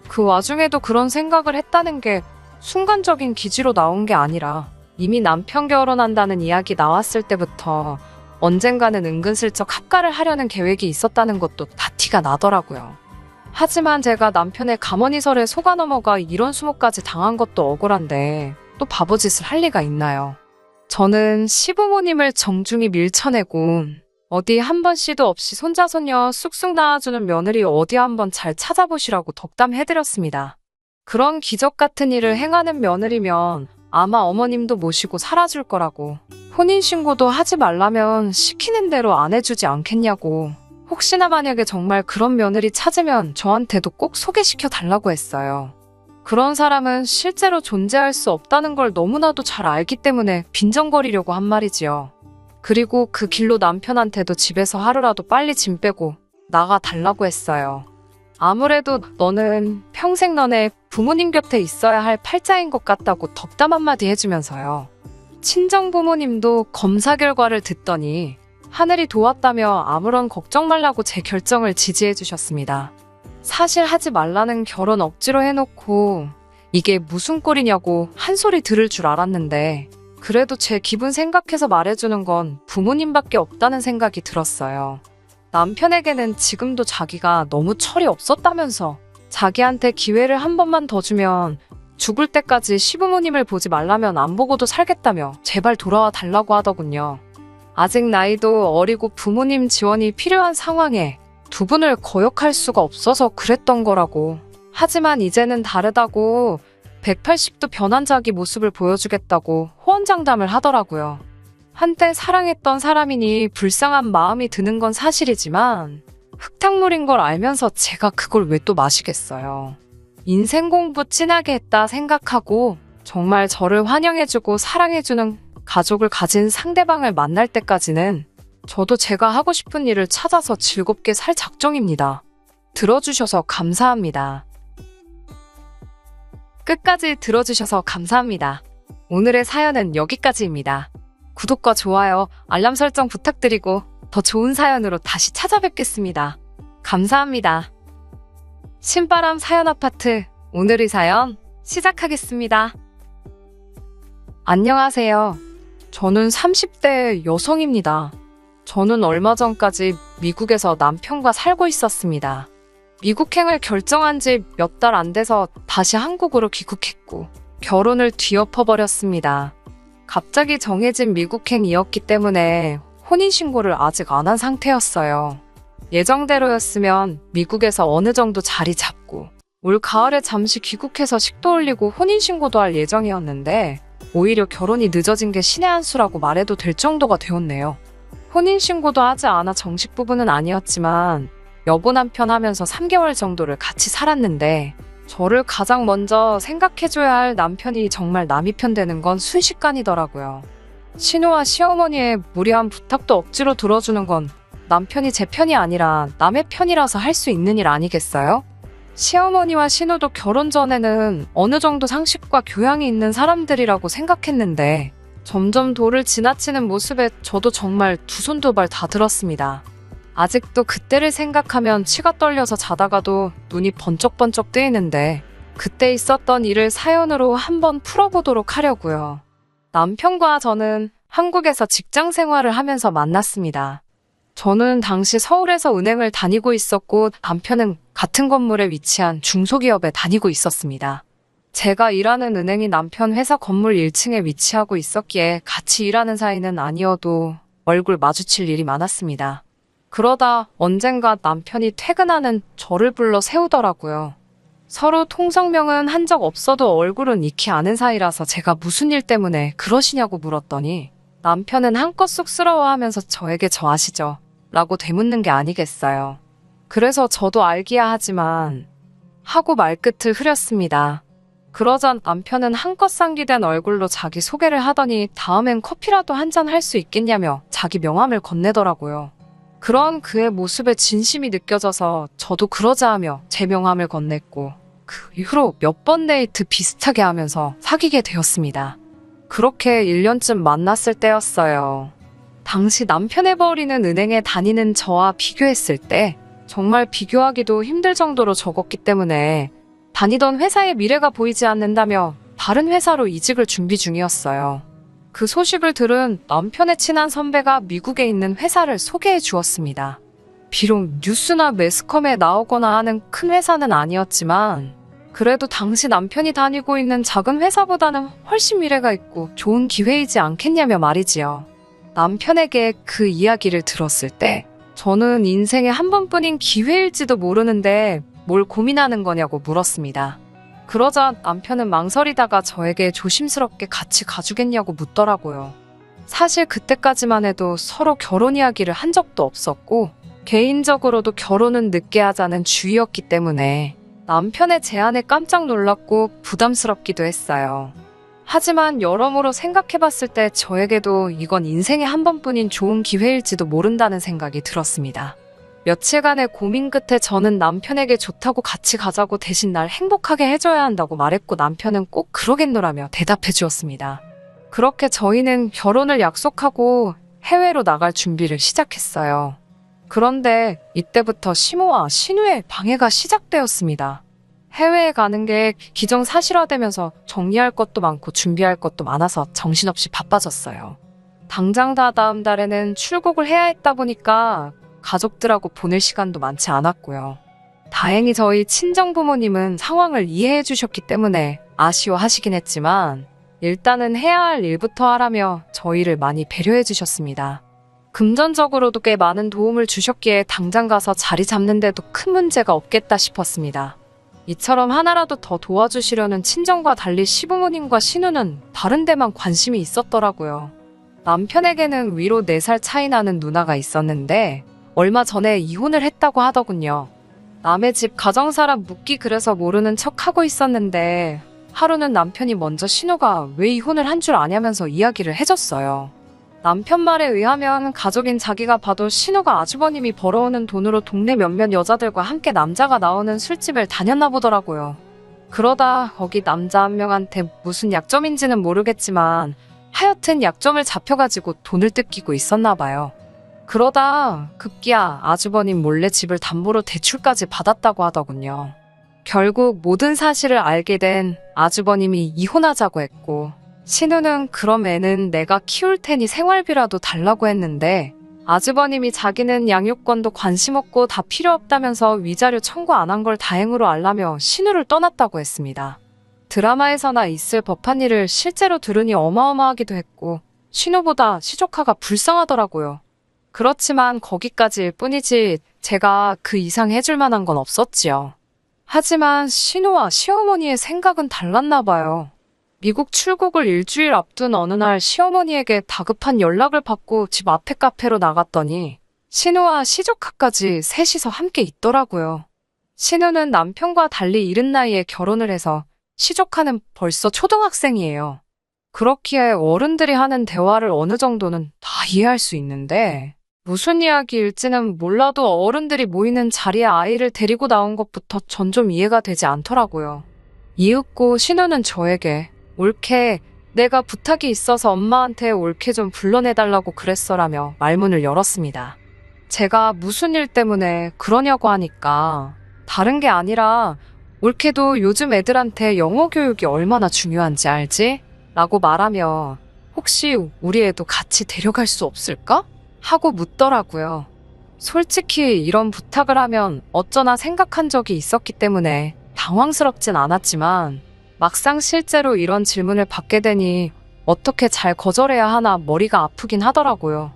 그 와중에도 그런 생각을 했다는 게 순간적인 기지로 나온 게 아니라 이미 남편 결혼한다는 이야기 나왔을 때부터 언젠가는 은근슬쩍 합가를 하려는 계획이 있었다는 것도 다 티가 나더라고요. 하지만 제가 남편의 가머니설에 속아 넘어가 이런 수모까지 당한 것도 억울한데 또 바보짓을 할 리가 있나요? 저는 시부모님을 정중히 밀쳐내고 어디 한 번 씨도 없이 손자손녀 쑥쑥 낳아주는 며느리 어디 한번 잘 찾아보시라고 덕담해드렸습니다. 그런 기적 같은 일을 행하는 며느리면 아마 어머님도 모시고 살아줄 거라고. 혼인신고도 하지 말라면 시키는 대로 안 해주지 않겠냐고. 혹시나 만약에 정말 그런 며느리 찾으면 저한테도 꼭 소개시켜 달라고 했어요. 그런 사람은 실제로 존재할 수 없다는 걸 너무나도 잘 알기 때문에 빈정거리려고 한 말이지요. 그리고 그 길로 남편한테도 집에서 하루라도 빨리 짐 빼고 나가 달라고 했어요. 아무래도 너는 평생 너네 부모님 곁에 있어야 할 팔자인 것 같다고 덕담 한마디 해주면서요. 친정 부모님도 검사 결과를 듣더니 하늘이 도왔다며 아무런 걱정 말라고 제 결정을 지지해 주셨습니다. 사실 하지 말라는 결혼 억지로 해놓고 이게 무슨 꼴이냐고 한 소리 들을 줄 알았는데 그래도 제 기분 생각해서 말해주는 건 부모님밖에 없다는 생각이 들었어요. 남편에게는 지금도 자기가 너무 철이 없었다면서 자기한테 기회를 한 번만 더 주면 죽을 때까지 시부모님을 보지 말라면 안 보고도 살겠다며 제발 돌아와 달라고 하더군요. 아직 나이도 어리고 부모님 지원이 필요한 상황에 두 분을 거역할 수가 없어서 그랬던 거라고. 하지만 이제는 다르다고 180도 변한 자기 모습을 보여주겠다고 호언장담을 하더라고요. 한때 사랑했던 사람이니 불쌍한 마음이 드는 건 사실이지만 흙탕물인 걸 알면서 제가 그걸 왜 또 마시겠어요. 인생 공부 진하게 했다 생각하고 정말 저를 환영해주고 사랑해주는 가족을 가진 상대방을 만날 때까지는 저도 제가 하고 싶은 일을 찾아서 즐겁게 살 작정입니다. 들어주셔서 감사합니다. 끝까지 들어주셔서 감사합니다. 오늘의 사연은 여기까지입니다. 구독과 좋아요, 알람 설정 부탁드리고 더 좋은 사연으로 다시 찾아뵙겠습니다. 감사합니다. 신바람 사연 아파트, 오늘의 사연 시작하겠습니다. 안녕하세요. 저는 30대 여성입니다. 저는 얼마 전까지 미국에서 남편과 살고 있었습니다. 미국행을 결정한 지 몇 달 안 돼서 다시 한국으로 귀국했고 결혼을 뒤엎어버렸습니다. 갑자기 정해진 미국행이었기 때문에 혼인신고를 아직 안 한 상태였어요. 예정대로였으면 미국에서 어느 정도 자리 잡고 올 가을에 잠시 귀국해서 식도 올리고 혼인신고도 할 예정이었는데 오히려 결혼이 늦어진 게 신의 한 수라고 말해도 될 정도가 되었네요. 혼인신고도 하지 않아 정식 부부는 아니었지만 여보 남편 하면서 3개월 정도를 같이 살았는데 저를 가장 먼저 생각해줘야 할 남편이 정말 남이 편 되는 건 순식간이더라고요. 신우와 시어머니의 무리한 부탁도 억지로 들어주는 건 남편이 제 편이 아니라 남의 편이라서 할 수 있는 일 아니겠어요? 시어머니와 신우도 결혼 전에는 어느 정도 상식과 교양이 있는 사람들이라고 생각했는데 점점 도를 지나치는 모습에 저도 정말 두 손 두 발 다 들었습니다. 아직도 그때를 생각하면 치가 떨려서 자다가도 눈이 번쩍번쩍 뜨이는데 그때 있었던 일을 사연으로 한번 풀어보도록 하려고요. 남편과 저는 한국에서 직장 생활을 하면서 만났습니다. 저는 당시 서울에서 은행을 다니고 있었고 남편은 같은 건물에 위치한 중소기업에 다니고 있었습니다. 제가 일하는 은행이 남편 회사 건물 1층에 위치하고 있었기에 같이 일하는 사이는 아니어도 얼굴 마주칠 일이 많았습니다. 그러다 언젠가 남편이 퇴근하는 저를 불러 세우더라고요. 서로 통성명은 한 적 없어도 얼굴은 익히 아는 사이라서 제가 무슨 일 때문에 그러시냐고 물었더니 남편은 한껏 쑥스러워하면서 저에게 저 아시죠? 라고 되묻는 게 아니겠어요. 그래서 저도 알기야 하지만 하고 말끝을 흐렸습니다. 그러자 남편은 한껏 상기된 얼굴로 자기 소개를 하더니 다음엔 커피라도 한잔 할 수 있겠냐며 자기 명함을 건네더라고요. 그런 그의 모습에 진심이 느껴져서 저도 그러자 하며 제 명함을 건넸고 그 이후로 몇 번 데이트 비슷하게 하면서 사귀게 되었습니다. 그렇게 1년쯤 만났을 때였어요. 당시 남편의 버리는 은행에 다니는 저와 비교했을 때 정말 비교하기도 힘들 정도로 적었기 때문에 다니던 회사의 미래가 보이지 않는다며 다른 회사로 이직을 준비 중이었어요. 그 소식을 들은 남편의 친한 선배가 미국에 있는 회사를 소개해 주었습니다. 비록 뉴스나 매스컴에 나오거나 하는 큰 회사는 아니었지만 그래도 당시 남편이 다니고 있는 작은 회사보다는 훨씬 미래가 있고 좋은 기회이지 않겠냐며 말이지요. 남편에게 그 이야기를 들었을 때 저는 인생에 한 번뿐인 기회일지도 모르는데 뭘 고민하는 거냐고 물었습니다. 그러자 남편은 망설이다가 저에게 조심스럽게 같이 가주겠냐고 묻더라고요. 사실 그때까지만 해도 서로 결혼 이야기를 한 적도 없었고 개인적으로도 결혼은 늦게 하자는 주의였기 때문에 남편의 제안에 깜짝 놀랐고 부담스럽기도 했어요. 하지만 여러모로 생각해봤을 때 저에게도 이건 인생에 한 번뿐인 좋은 기회일지도 모른다는 생각이 들었습니다. 며칠간의 고민 끝에 저는 남편에게 좋다고 같이 가자고 대신 날 행복하게 해줘야 한다고 말했고 남편은 꼭 그러겠노라며 대답해 주었습니다. 그렇게 저희는 결혼을 약속하고 해외로 나갈 준비를 시작했어요. 그런데 이때부터 시모와 신우의 방해가 시작되었습니다. 해외에 가는 게 기정사실화되면서 정리할 것도 많고 준비할 것도 많아서 정신없이 바빠졌어요. 당장 다음 달에는 출국을 해야 했다 보니까 가족들하고 보낼 시간도 많지 않았고요. 다행히 저희 친정부모님은 상황을 이해해 주셨기 때문에 아쉬워하시긴 했지만 일단은 해야 할 일부터 하라며 저희를 많이 배려해 주셨습니다. 금전적으로도 꽤 많은 도움을 주셨기에 당장 가서 자리 잡는데도 큰 문제가 없겠다 싶었습니다. 이처럼 하나라도 더 도와주시려는 친정과 달리 시부모님과 신우는 다른 데만 관심이 있었더라고요. 남편에게는 위로 4살 차이 나는 누나가 있었는데 얼마 전에 이혼을 했다고 하더군요. 남의 집 가정사람 묻기 그래서 모르는 척하고 있었는데 하루는 남편이 먼저 신우가 왜 이혼을 한 줄 아냐면서 이야기를 해줬어요. 남편 말에 의하면 가족인 자기가 봐도 신우가 아주버님이 벌어오는 돈으로 동네 몇몇 여자들과 함께 남자가 나오는 술집을 다녔나 보더라고요. 그러다 거기 남자 한 명한테 무슨 약점인지는 모르겠지만 하여튼 약점을 잡혀가지고 돈을 뜯기고 있었나 봐요. 그러다 급기야 아주버님 몰래 집을 담보로 대출까지 받았다고 하더군요. 결국 모든 사실을 알게 된 아주버님이 이혼하자고 했고 신우는 그럼 애는 내가 키울 테니 생활비라도 달라고 했는데 아주버님이 자기는 양육권도 관심 없고 다 필요 없다면서 위자료 청구 안 한 걸 다행으로 알라며 신우를 떠났다고 했습니다. 드라마에서나 있을 법한 일을 실제로 들으니 어마어마하기도 했고 신우보다 시조카가 불쌍하더라고요. 그렇지만 거기까지일 뿐이지 제가 그 이상 해줄 만한 건 없었지요. 하지만 신우와 시어머니의 생각은 달랐나 봐요. 미국 출국을 일주일 앞둔 어느 날 시어머니에게 다급한 연락을 받고 집 앞에 카페로 나갔더니 신우와 시조카까지 셋이서 함께 있더라고요. 신우는 남편과 달리 이른 나이에 결혼을 해서 시조카는 벌써 초등학생이에요. 그렇기에 어른들이 하는 대화를 어느 정도는 다 이해할 수 있는데 무슨 이야기일지는 몰라도 어른들이 모이는 자리에 아이를 데리고 나온 것부터 전 좀 이해가 되지 않더라고요. 이윽고 신우는 저에게 올케 내가 부탁이 있어서 엄마한테 올케 좀 불러내달라고 그랬어라며 말문을 열었습니다. 제가 무슨 일 때문에 그러냐고 하니까 다른 게 아니라 올케도 요즘 애들한테 영어 교육이 얼마나 중요한지 알지? 라고 말하며 혹시 우리 애도 같이 데려갈 수 없을까? 하고 묻더라고요. 솔직히 이런 부탁을 하면 어쩌나 생각한 적이 있었기 때문에 당황스럽진 않았지만 막상 실제로 이런 질문을 받게 되니 어떻게 잘 거절해야 하나 머리가 아프긴 하더라고요.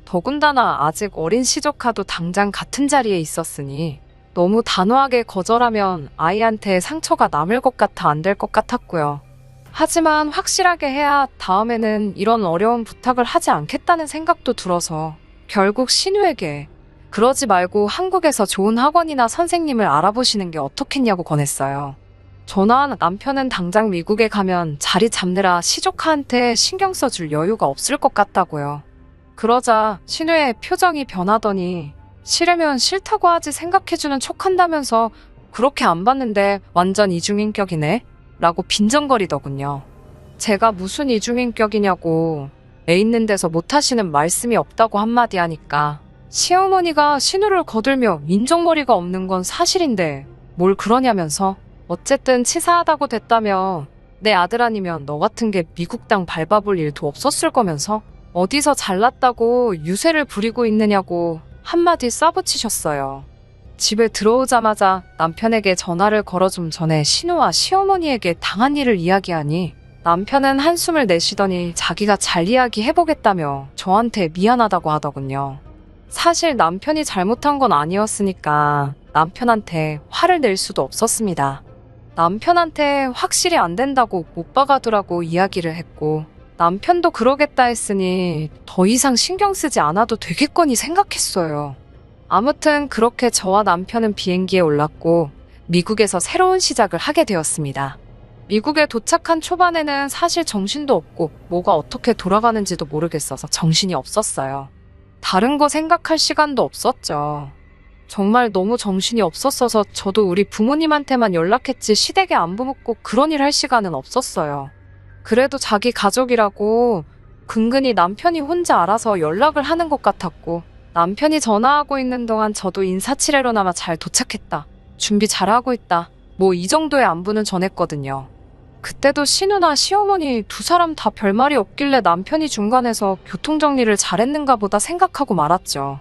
더군다나 아직 어린 시조카도 당장 같은 자리에 있었으니 너무 단호하게 거절하면 아이한테 상처가 남을 것 같아 안 될 것 같았고요. 하지만 확실하게 해야 다음에는 이런 어려운 부탁을 하지 않겠다는 생각도 들어서 결국 신우에게 그러지 말고 한국에서 좋은 학원이나 선생님을 알아보시는 게 어떻겠냐고 권했어요. 저나 남편은 당장 미국에 가면 자리 잡느라 시조카한테 신경 써줄 여유가 없을 것 같다고요. 그러자 신우의 표정이 변하더니 싫으면 싫다고 하지 생각해주는 척한다면서 그렇게 안 봤는데 완전 이중인격이네? 라고 빈정거리더군요. 제가 무슨 이중인격이냐고 애 있는 데서 못하시는 말씀이 없다고 한마디 하니까 시어머니가 신우를 거들며 인정머리가 없는 건 사실인데 뭘 그러냐면서 어쨌든 치사하다고 됐다며 내 아들 아니면 너 같은 게 미국 땅 밟아볼 일도 없었을 거면서 어디서 잘났다고 유세를 부리고 있느냐고 한마디 싸붙이셨어요. 집에 들어오자마자 남편에게 전화를 걸어 좀 전에 신우와 시어머니에게 당한 일을 이야기하니 남편은 한숨을 내쉬더니 자기가 잘 이야기해보겠다며 저한테 미안하다고 하더군요. 사실 남편이 잘못한 건 아니었으니까 남편한테 화를 낼 수도 없었습니다. 남편한테 확실히 안 된다고 못 봐가두라고 이야기를 했고 남편도 그러겠다 했으니 더 이상 신경 쓰지 않아도 되겠거니 생각했어요. 아무튼 그렇게 저와 남편은 비행기에 올랐고 미국에서 새로운 시작을 하게 되었습니다. 미국에 도착한 초반에는 사실 정신도 없고 뭐가 어떻게 돌아가는지도 모르겠어서 정신이 없었어요. 다른 거 생각할 시간도 없었죠. 정말 너무 정신이 없었어서 저도 우리 부모님한테만 연락했지 시댁에 안부 묻고 그런 일 할 시간은 없었어요. 그래도 자기 가족이라고 근근히 남편이 혼자 알아서 연락을 하는 것 같았고, 남편이 전화하고 있는 동안 저도 인사치레로나마 잘 도착했다, 준비 잘하고 있다, 뭐 이 정도의 안부는 전했거든요. 그때도 신우나 시어머니 두 사람 다 별말이 없길래 남편이 중간에서 교통정리를 잘했는가 보다 생각하고 말았죠.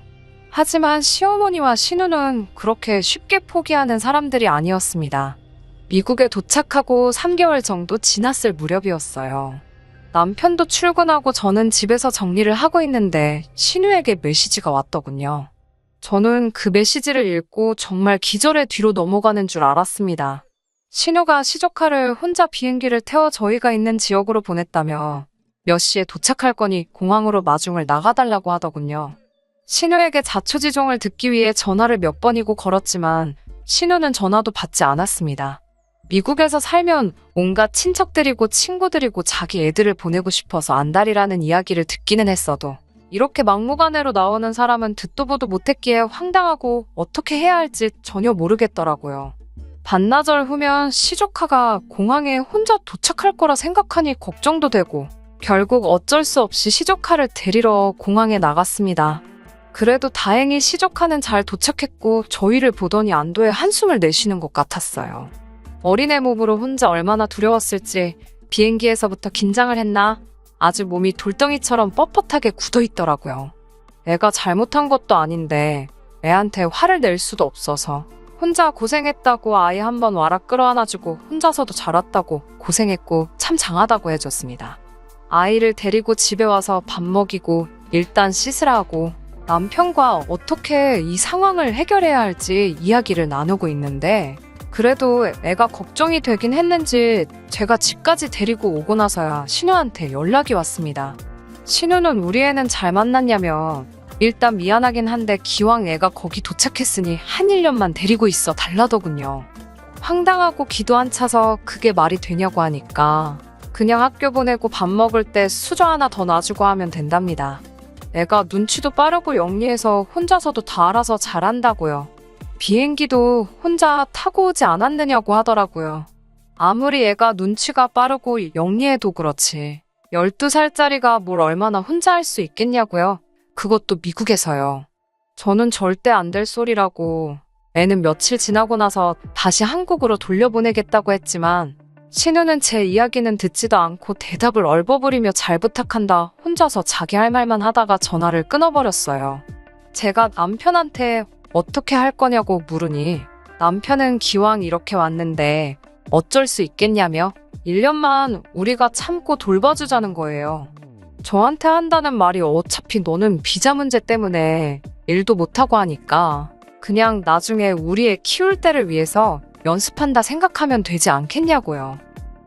하지만 시어머니와 신우는 그렇게 쉽게 포기하는 사람들이 아니었습니다. 미국에 도착하고 3개월 정도 지났을 무렵이었어요. 남편도 출근하고 저는 집에서 정리를 하고 있는데 신우에게 메시지가 왔더군요. 저는 그 메시지를 읽고 정말 기절의 뒤로 넘어가는 줄 알았습니다. 신우가 시조카를 혼자 비행기를 태워 저희가 있는 지역으로 보냈다며 몇 시에 도착할 거니 공항으로 마중을 나가달라고 하더군요. 신우에게 자초지종을 듣기 위해 전화를 몇 번이고 걸었지만 신우는 전화도 받지 않았습니다. 미국에서 살면 온갖 친척들이고 친구들이고 자기 애들을 보내고 싶어서 안달이라는 이야기를 듣기는 했어도 이렇게 막무가내로 나오는 사람은 듣도 보도 못했기에 황당하고 어떻게 해야 할지 전혀 모르겠더라고요. 반나절 후면 시조카가 공항에 혼자 도착할 거라 생각하니 걱정도 되고 결국 어쩔 수 없이 시조카를 데리러 공항에 나갔습니다. 그래도 다행히 시조카는 잘 도착했고 저희를 보더니 안도의 한숨을 내쉬는 것 같았어요. 어린애 몸으로 혼자 얼마나 두려웠을지 비행기에서부터 긴장을 했나 아주 몸이 돌덩이처럼 뻣뻣하게 굳어있더라고요. 애가 잘못한 것도 아닌데 애한테 화를 낼 수도 없어서 혼자 고생했다고 아이 한번 와라 끌어안아주고 혼자서도 잘 왔다고 고생했고 참 장하다고 해줬습니다. 아이를 데리고 집에 와서 밥 먹이고 일단 씻으라 하고 남편과 어떻게 이 상황을 해결해야 할지 이야기를 나누고 있는데 그래도 애가 걱정이 되긴 했는지 제가 집까지 데리고 오고 나서야 신우한테 연락이 왔습니다. 신우는 우리 애는 잘 만났냐며 일단 미안하긴 한데 기왕 애가 거기 도착했으니 한 1년만 데리고 있어 달라더군요. 황당하고 기도 안 차서 그게 말이 되냐고 하니까 그냥 학교 보내고 밥 먹을 때 수저 하나 더 놔주고 하면 된답니다. 애가 눈치도 빠르고 영리해서 혼자서도 다 알아서 잘한다고요. 비행기도 혼자 타고 오지 않았느냐고 하더라고요. 아무리 애가 눈치가 빠르고 영리해도 그렇지 12살짜리가 뭘 얼마나 혼자 할 수 있겠냐고요. 그것도 미국에서요. 저는 절대 안 될 소리라고 애는 며칠 지나고 나서 다시 한국으로 돌려보내겠다고 했지만 신우는 제 이야기는 듣지도 않고 대답을 얼버무리며 잘 부탁한다 혼자서 자기 할 말만 하다가 전화를 끊어버렸어요. 제가 남편한테 어떻게 할 거냐고 물으니 남편은 기왕 이렇게 왔는데 어쩔 수 있겠냐며 1년만 우리가 참고 돌봐주자는 거예요. 저한테 한다는 말이 어차피 너는 비자 문제 때문에 일도 못하고 하니까 그냥 나중에 우리 애 키울 때를 위해서 연습한다 생각하면 되지 않겠냐고요.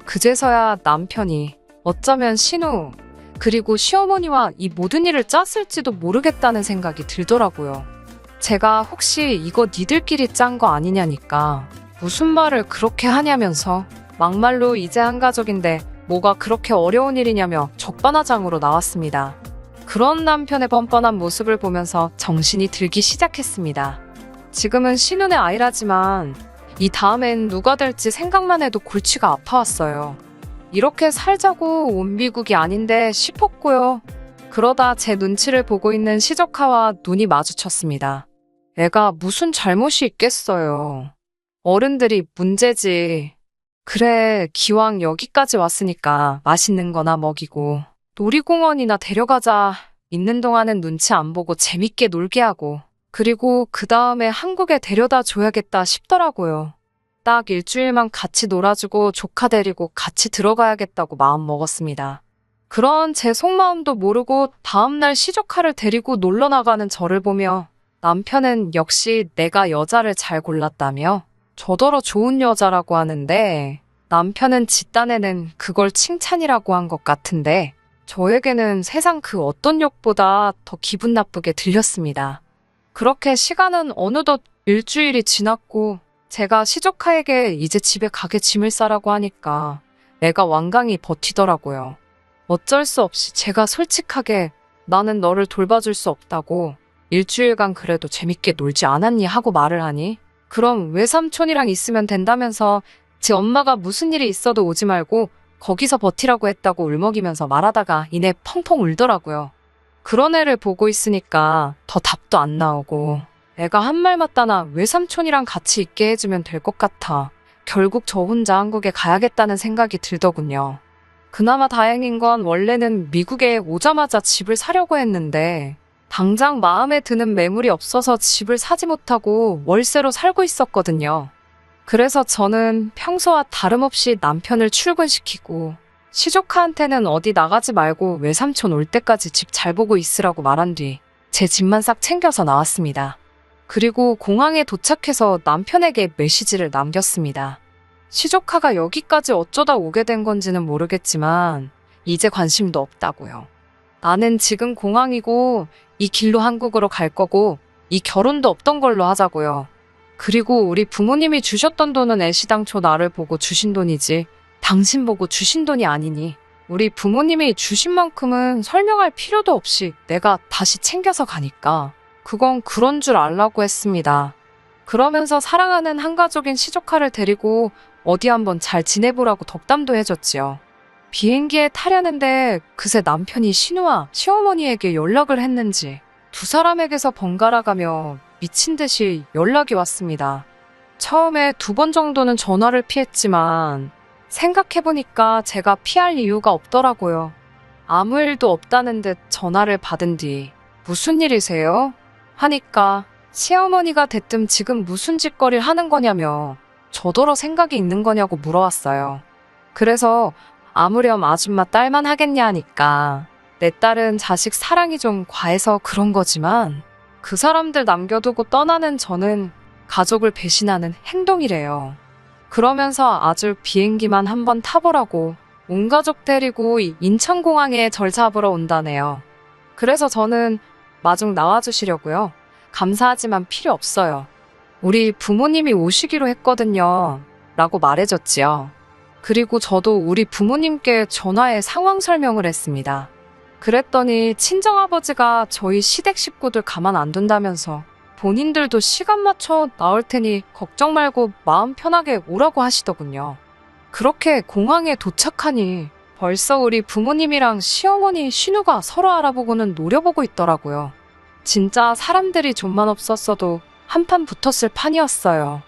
그제서야 남편이 어쩌면 신우 그리고 시어머니와 이 모든 일을 짰을지도 모르겠다는 생각이 들더라고요. 제가 혹시 이거 니들끼리 짠 거 아니냐니까 무슨 말을 그렇게 하냐면서 막말로 이제 한 가족인데 뭐가 그렇게 어려운 일이냐며 적반하장으로 나왔습니다. 그런 남편의 뻔뻔한 모습을 보면서 정신이 들기 시작했습니다. 지금은 신혼의 아이라지만 이 다음엔 누가 될지 생각만 해도 골치가 아파왔어요. 이렇게 살자고 온 미국이 아닌데 싶었고요. 그러다 제 눈치를 보고 있는 시조카와 눈이 마주쳤습니다. 애가 무슨 잘못이 있겠어요. 어른들이 문제지. 그래, 기왕 여기까지 왔으니까 맛있는 거나 먹이고 놀이공원이나 데려가자. 있는 동안은 눈치 안 보고 재밌게 놀게 하고 그리고 그 다음에 한국에 데려다 줘야겠다 싶더라고요. 딱 일주일만 같이 놀아주고 조카 데리고 같이 들어가야겠다고 마음 먹었습니다. 그런 제 속마음도 모르고 다음날 시조카를 데리고 놀러 나가는 저를 보며 남편은 역시 내가 여자를 잘 골랐다며 저더러 좋은 여자라고 하는데 남편은 집단에는 그걸 칭찬이라고 한 것 같은데 저에게는 세상 그 어떤 욕보다 더 기분 나쁘게 들렸습니다. 그렇게 시간은 어느덧 일주일이 지났고 제가 시조카에게 이제 집에 가게 짐을 싸라고 하니까 애가 완강히 버티더라고요. 어쩔 수 없이 제가 솔직하게 나는 너를 돌봐줄 수 없다고 일주일간 그래도 재밌게 놀지 않았니 하고 말을 하니 그럼 외삼촌이랑 있으면 된다면서 지 엄마가 무슨 일이 있어도 오지 말고 거기서 버티라고 했다고 울먹이면서 말하다가 이내 펑펑 울더라고요. 그런 애를 보고 있으니까 더 답도 안 나오고 애가 한 말 맞다나 외삼촌이랑 같이 있게 해주면 될 것 같아 결국 저 혼자 한국에 가야겠다는 생각이 들더군요. 그나마 다행인 건 원래는 미국에 오자마자 집을 사려고 했는데 당장 마음에 드는 매물이 없어서 집을 사지 못하고 월세로 살고 있었거든요. 그래서 저는 평소와 다름없이 남편을 출근시키고 시조카한테는 어디 나가지 말고 외삼촌 올 때까지 집 잘 보고 있으라고 말한 뒤 제 집만 싹 챙겨서 나왔습니다. 그리고 공항에 도착해서 남편에게 메시지를 남겼습니다. 시조카가 여기까지 어쩌다 오게 된 건지는 모르겠지만 이제 관심도 없다고요. 나는 지금 공항이고 이 길로 한국으로 갈 거고 이 결혼도 없던 걸로 하자고요. 그리고 우리 부모님이 주셨던 돈은 애시당초 나를 보고 주신 돈이지 당신 보고 주신 돈이 아니니 우리 부모님이 주신 만큼은 설명할 필요도 없이 내가 다시 챙겨서 가니까 그건 그런 줄 알라고 했습니다. 그러면서 사랑하는 한가족인 시조카를 데리고 어디 한번 잘 지내보라고 덕담도 해줬지요. 비행기에 타려는데 그새 남편이 신우와 시어머니에게 연락을 했는지 두 사람에게서 번갈아가며 미친 듯이 연락이 왔습니다. 처음에 2번 정도는 전화를 피했지만 생각해보니까 제가 피할 이유가 없더라고요. 아무 일도 없다는 듯 전화를 받은 뒤 무슨 일이세요? 하니까 시어머니가 대뜸 지금 무슨 짓거리를 하는 거냐며 저더러 생각이 있는 거냐고 물어왔어요. 그래서 아무렴 아줌마 딸만 하겠냐 하니까 내 딸은 자식 사랑이 좀 과해서 그런 거지만 그 사람들 남겨두고 떠나는 저는 가족을 배신하는 행동이래요. 그러면서 아주 비행기만 한번 타보라고 온 가족 데리고 인천공항에 절 잡으러 온다네요. 그래서 저는 마중 나와주시려고요. 감사하지만 필요 없어요. 우리 부모님이 오시기로 했거든요. 라고 말해줬지요. 그리고 저도 우리 부모님께 전화해 상황 설명을 했습니다. 그랬더니 친정아버지가 저희 시댁 식구들 가만 안 둔다면서 본인들도 시간 맞춰 나올 테니 걱정 말고 마음 편하게 오라고 하시더군요. 그렇게 공항에 도착하니 벌써 우리 부모님이랑 시어머니 신우가 서로 알아보고는 노려보고 있더라고요. 진짜 사람들이 좀만 없었어도 한판 붙었을 판이었어요.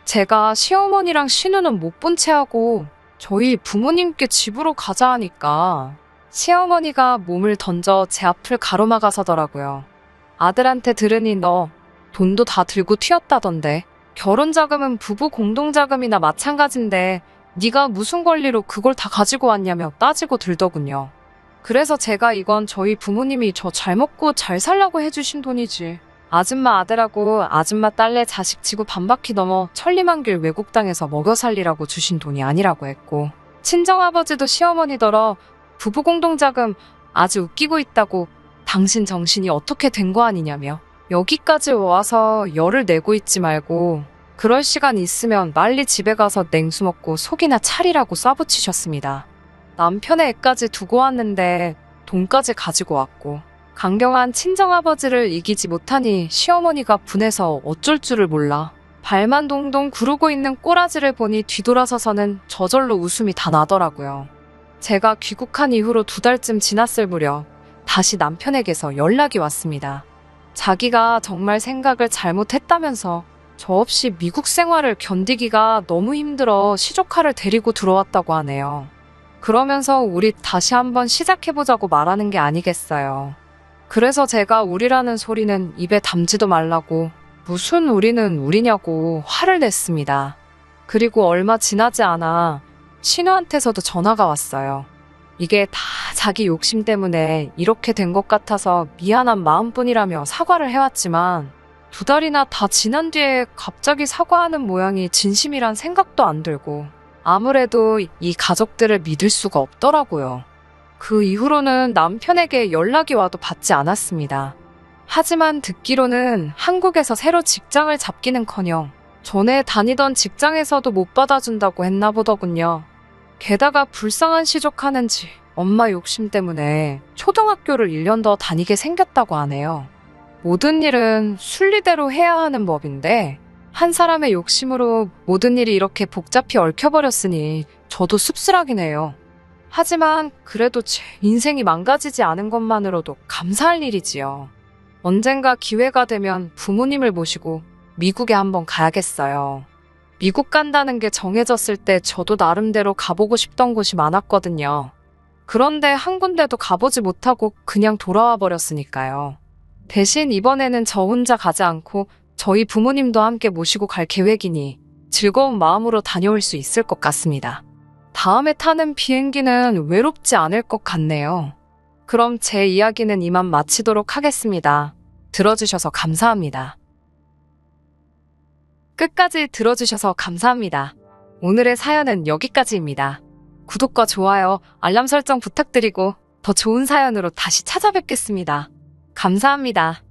제가 시어머니랑 신우는 못 본 채 하고 저희 부모님께 집으로 가자 하니까 시어머니가 몸을 던져 제 앞을 가로막아 서더라고요. 아들한테 들으니 너 돈도 다 들고 튀었다던데 결혼자금은 부부 공동자금이나 마찬가지인데 네가 무슨 권리로 그걸 다 가지고 왔냐며 따지고 들더군요. 그래서 제가 이건 저희 부모님이 저 잘 먹고 잘 살라고 해주신 돈이지 아줌마 아들하고 아줌마 딸내 자식 치고 반바퀴 넘어 천리만길 외국 땅에서 먹여 살리라고 주신 돈이 아니라고 했고 친정아버지도 시어머니더러 부부 공동자금 아주 웃기고 있다고 당신 정신이 어떻게 된 거 아니냐며 여기까지 와서 열을 내고 있지 말고 그럴 시간 있으면 빨리 집에 가서 냉수 먹고 속이나 차리라고 쏴붙이셨습니다. 남편의 애까지 두고 왔는데 돈까지 가지고 왔고 강경한 친정아버지를 이기지 못하니 시어머니가 분해서 어쩔 줄을 몰라 발만 동동 구르고 있는 꼬라지를 보니 뒤돌아서서는 저절로 웃음이 다 나더라고요. 제가 귀국한 이후로 2달쯤 지났을 무렵 다시 남편에게서 연락이 왔습니다. 자기가 정말 생각을 잘못했다면서 저 없이 미국 생활을 견디기가 너무 힘들어 시조카를 데리고 들어왔다고 하네요. 그러면서 우리 다시 한번 시작해보자고 말하는 게 아니겠어요. 그래서 제가 우리라는 소리는 입에 담지도 말라고 무슨 우리는 우리냐고 화를 냈습니다. 그리고 얼마 지나지 않아 신우한테서도 전화가 왔어요. 이게 다 자기 욕심 때문에 이렇게 된 것 같아서 미안한 마음뿐이라며 사과를 해왔지만 2달이나 다 지난 뒤에 갑자기 사과하는 모양이 진심이란 생각도 안 들고 아무래도 이 가족들을 믿을 수가 없더라고요. 그 이후로는 남편에게 연락이 와도 받지 않았습니다. 하지만 듣기로는 한국에서 새로 직장을 잡기는커녕 전에 다니던 직장에서도 못 받아준다고 했나 보더군요. 게다가 불쌍한 시족하는지 엄마 욕심 때문에 초등학교를 1년 더 다니게 생겼다고 하네요. 모든 일은 순리대로 해야 하는 법인데 한 사람의 욕심으로 모든 일이 이렇게 복잡히 얽혀버렸으니 저도 씁쓸하긴 해요. 하지만 그래도 제 인생이 망가지지 않은 것만으로도 감사할 일이지요. 언젠가 기회가 되면 부모님을 모시고 미국에 한번 가야겠어요. 미국 간다는 게 정해졌을 때 저도 나름대로 가보고 싶던 곳이 많았거든요. 그런데 한 군데도 가보지 못하고 그냥 돌아와 버렸으니까요. 대신 이번에는 저 혼자 가지 않고 저희 부모님도 함께 모시고 갈 계획이니 즐거운 마음으로 다녀올 수 있을 것 같습니다. 다음에 타는 비행기는 외롭지 않을 것 같네요. 그럼 제 이야기는 이만 마치도록 하겠습니다. 들어주셔서 감사합니다. 끝까지 들어주셔서 감사합니다. 오늘의 사연은 여기까지입니다. 구독과 좋아요, 알람 설정 부탁드리고 더 좋은 사연으로 다시 찾아뵙겠습니다. 감사합니다.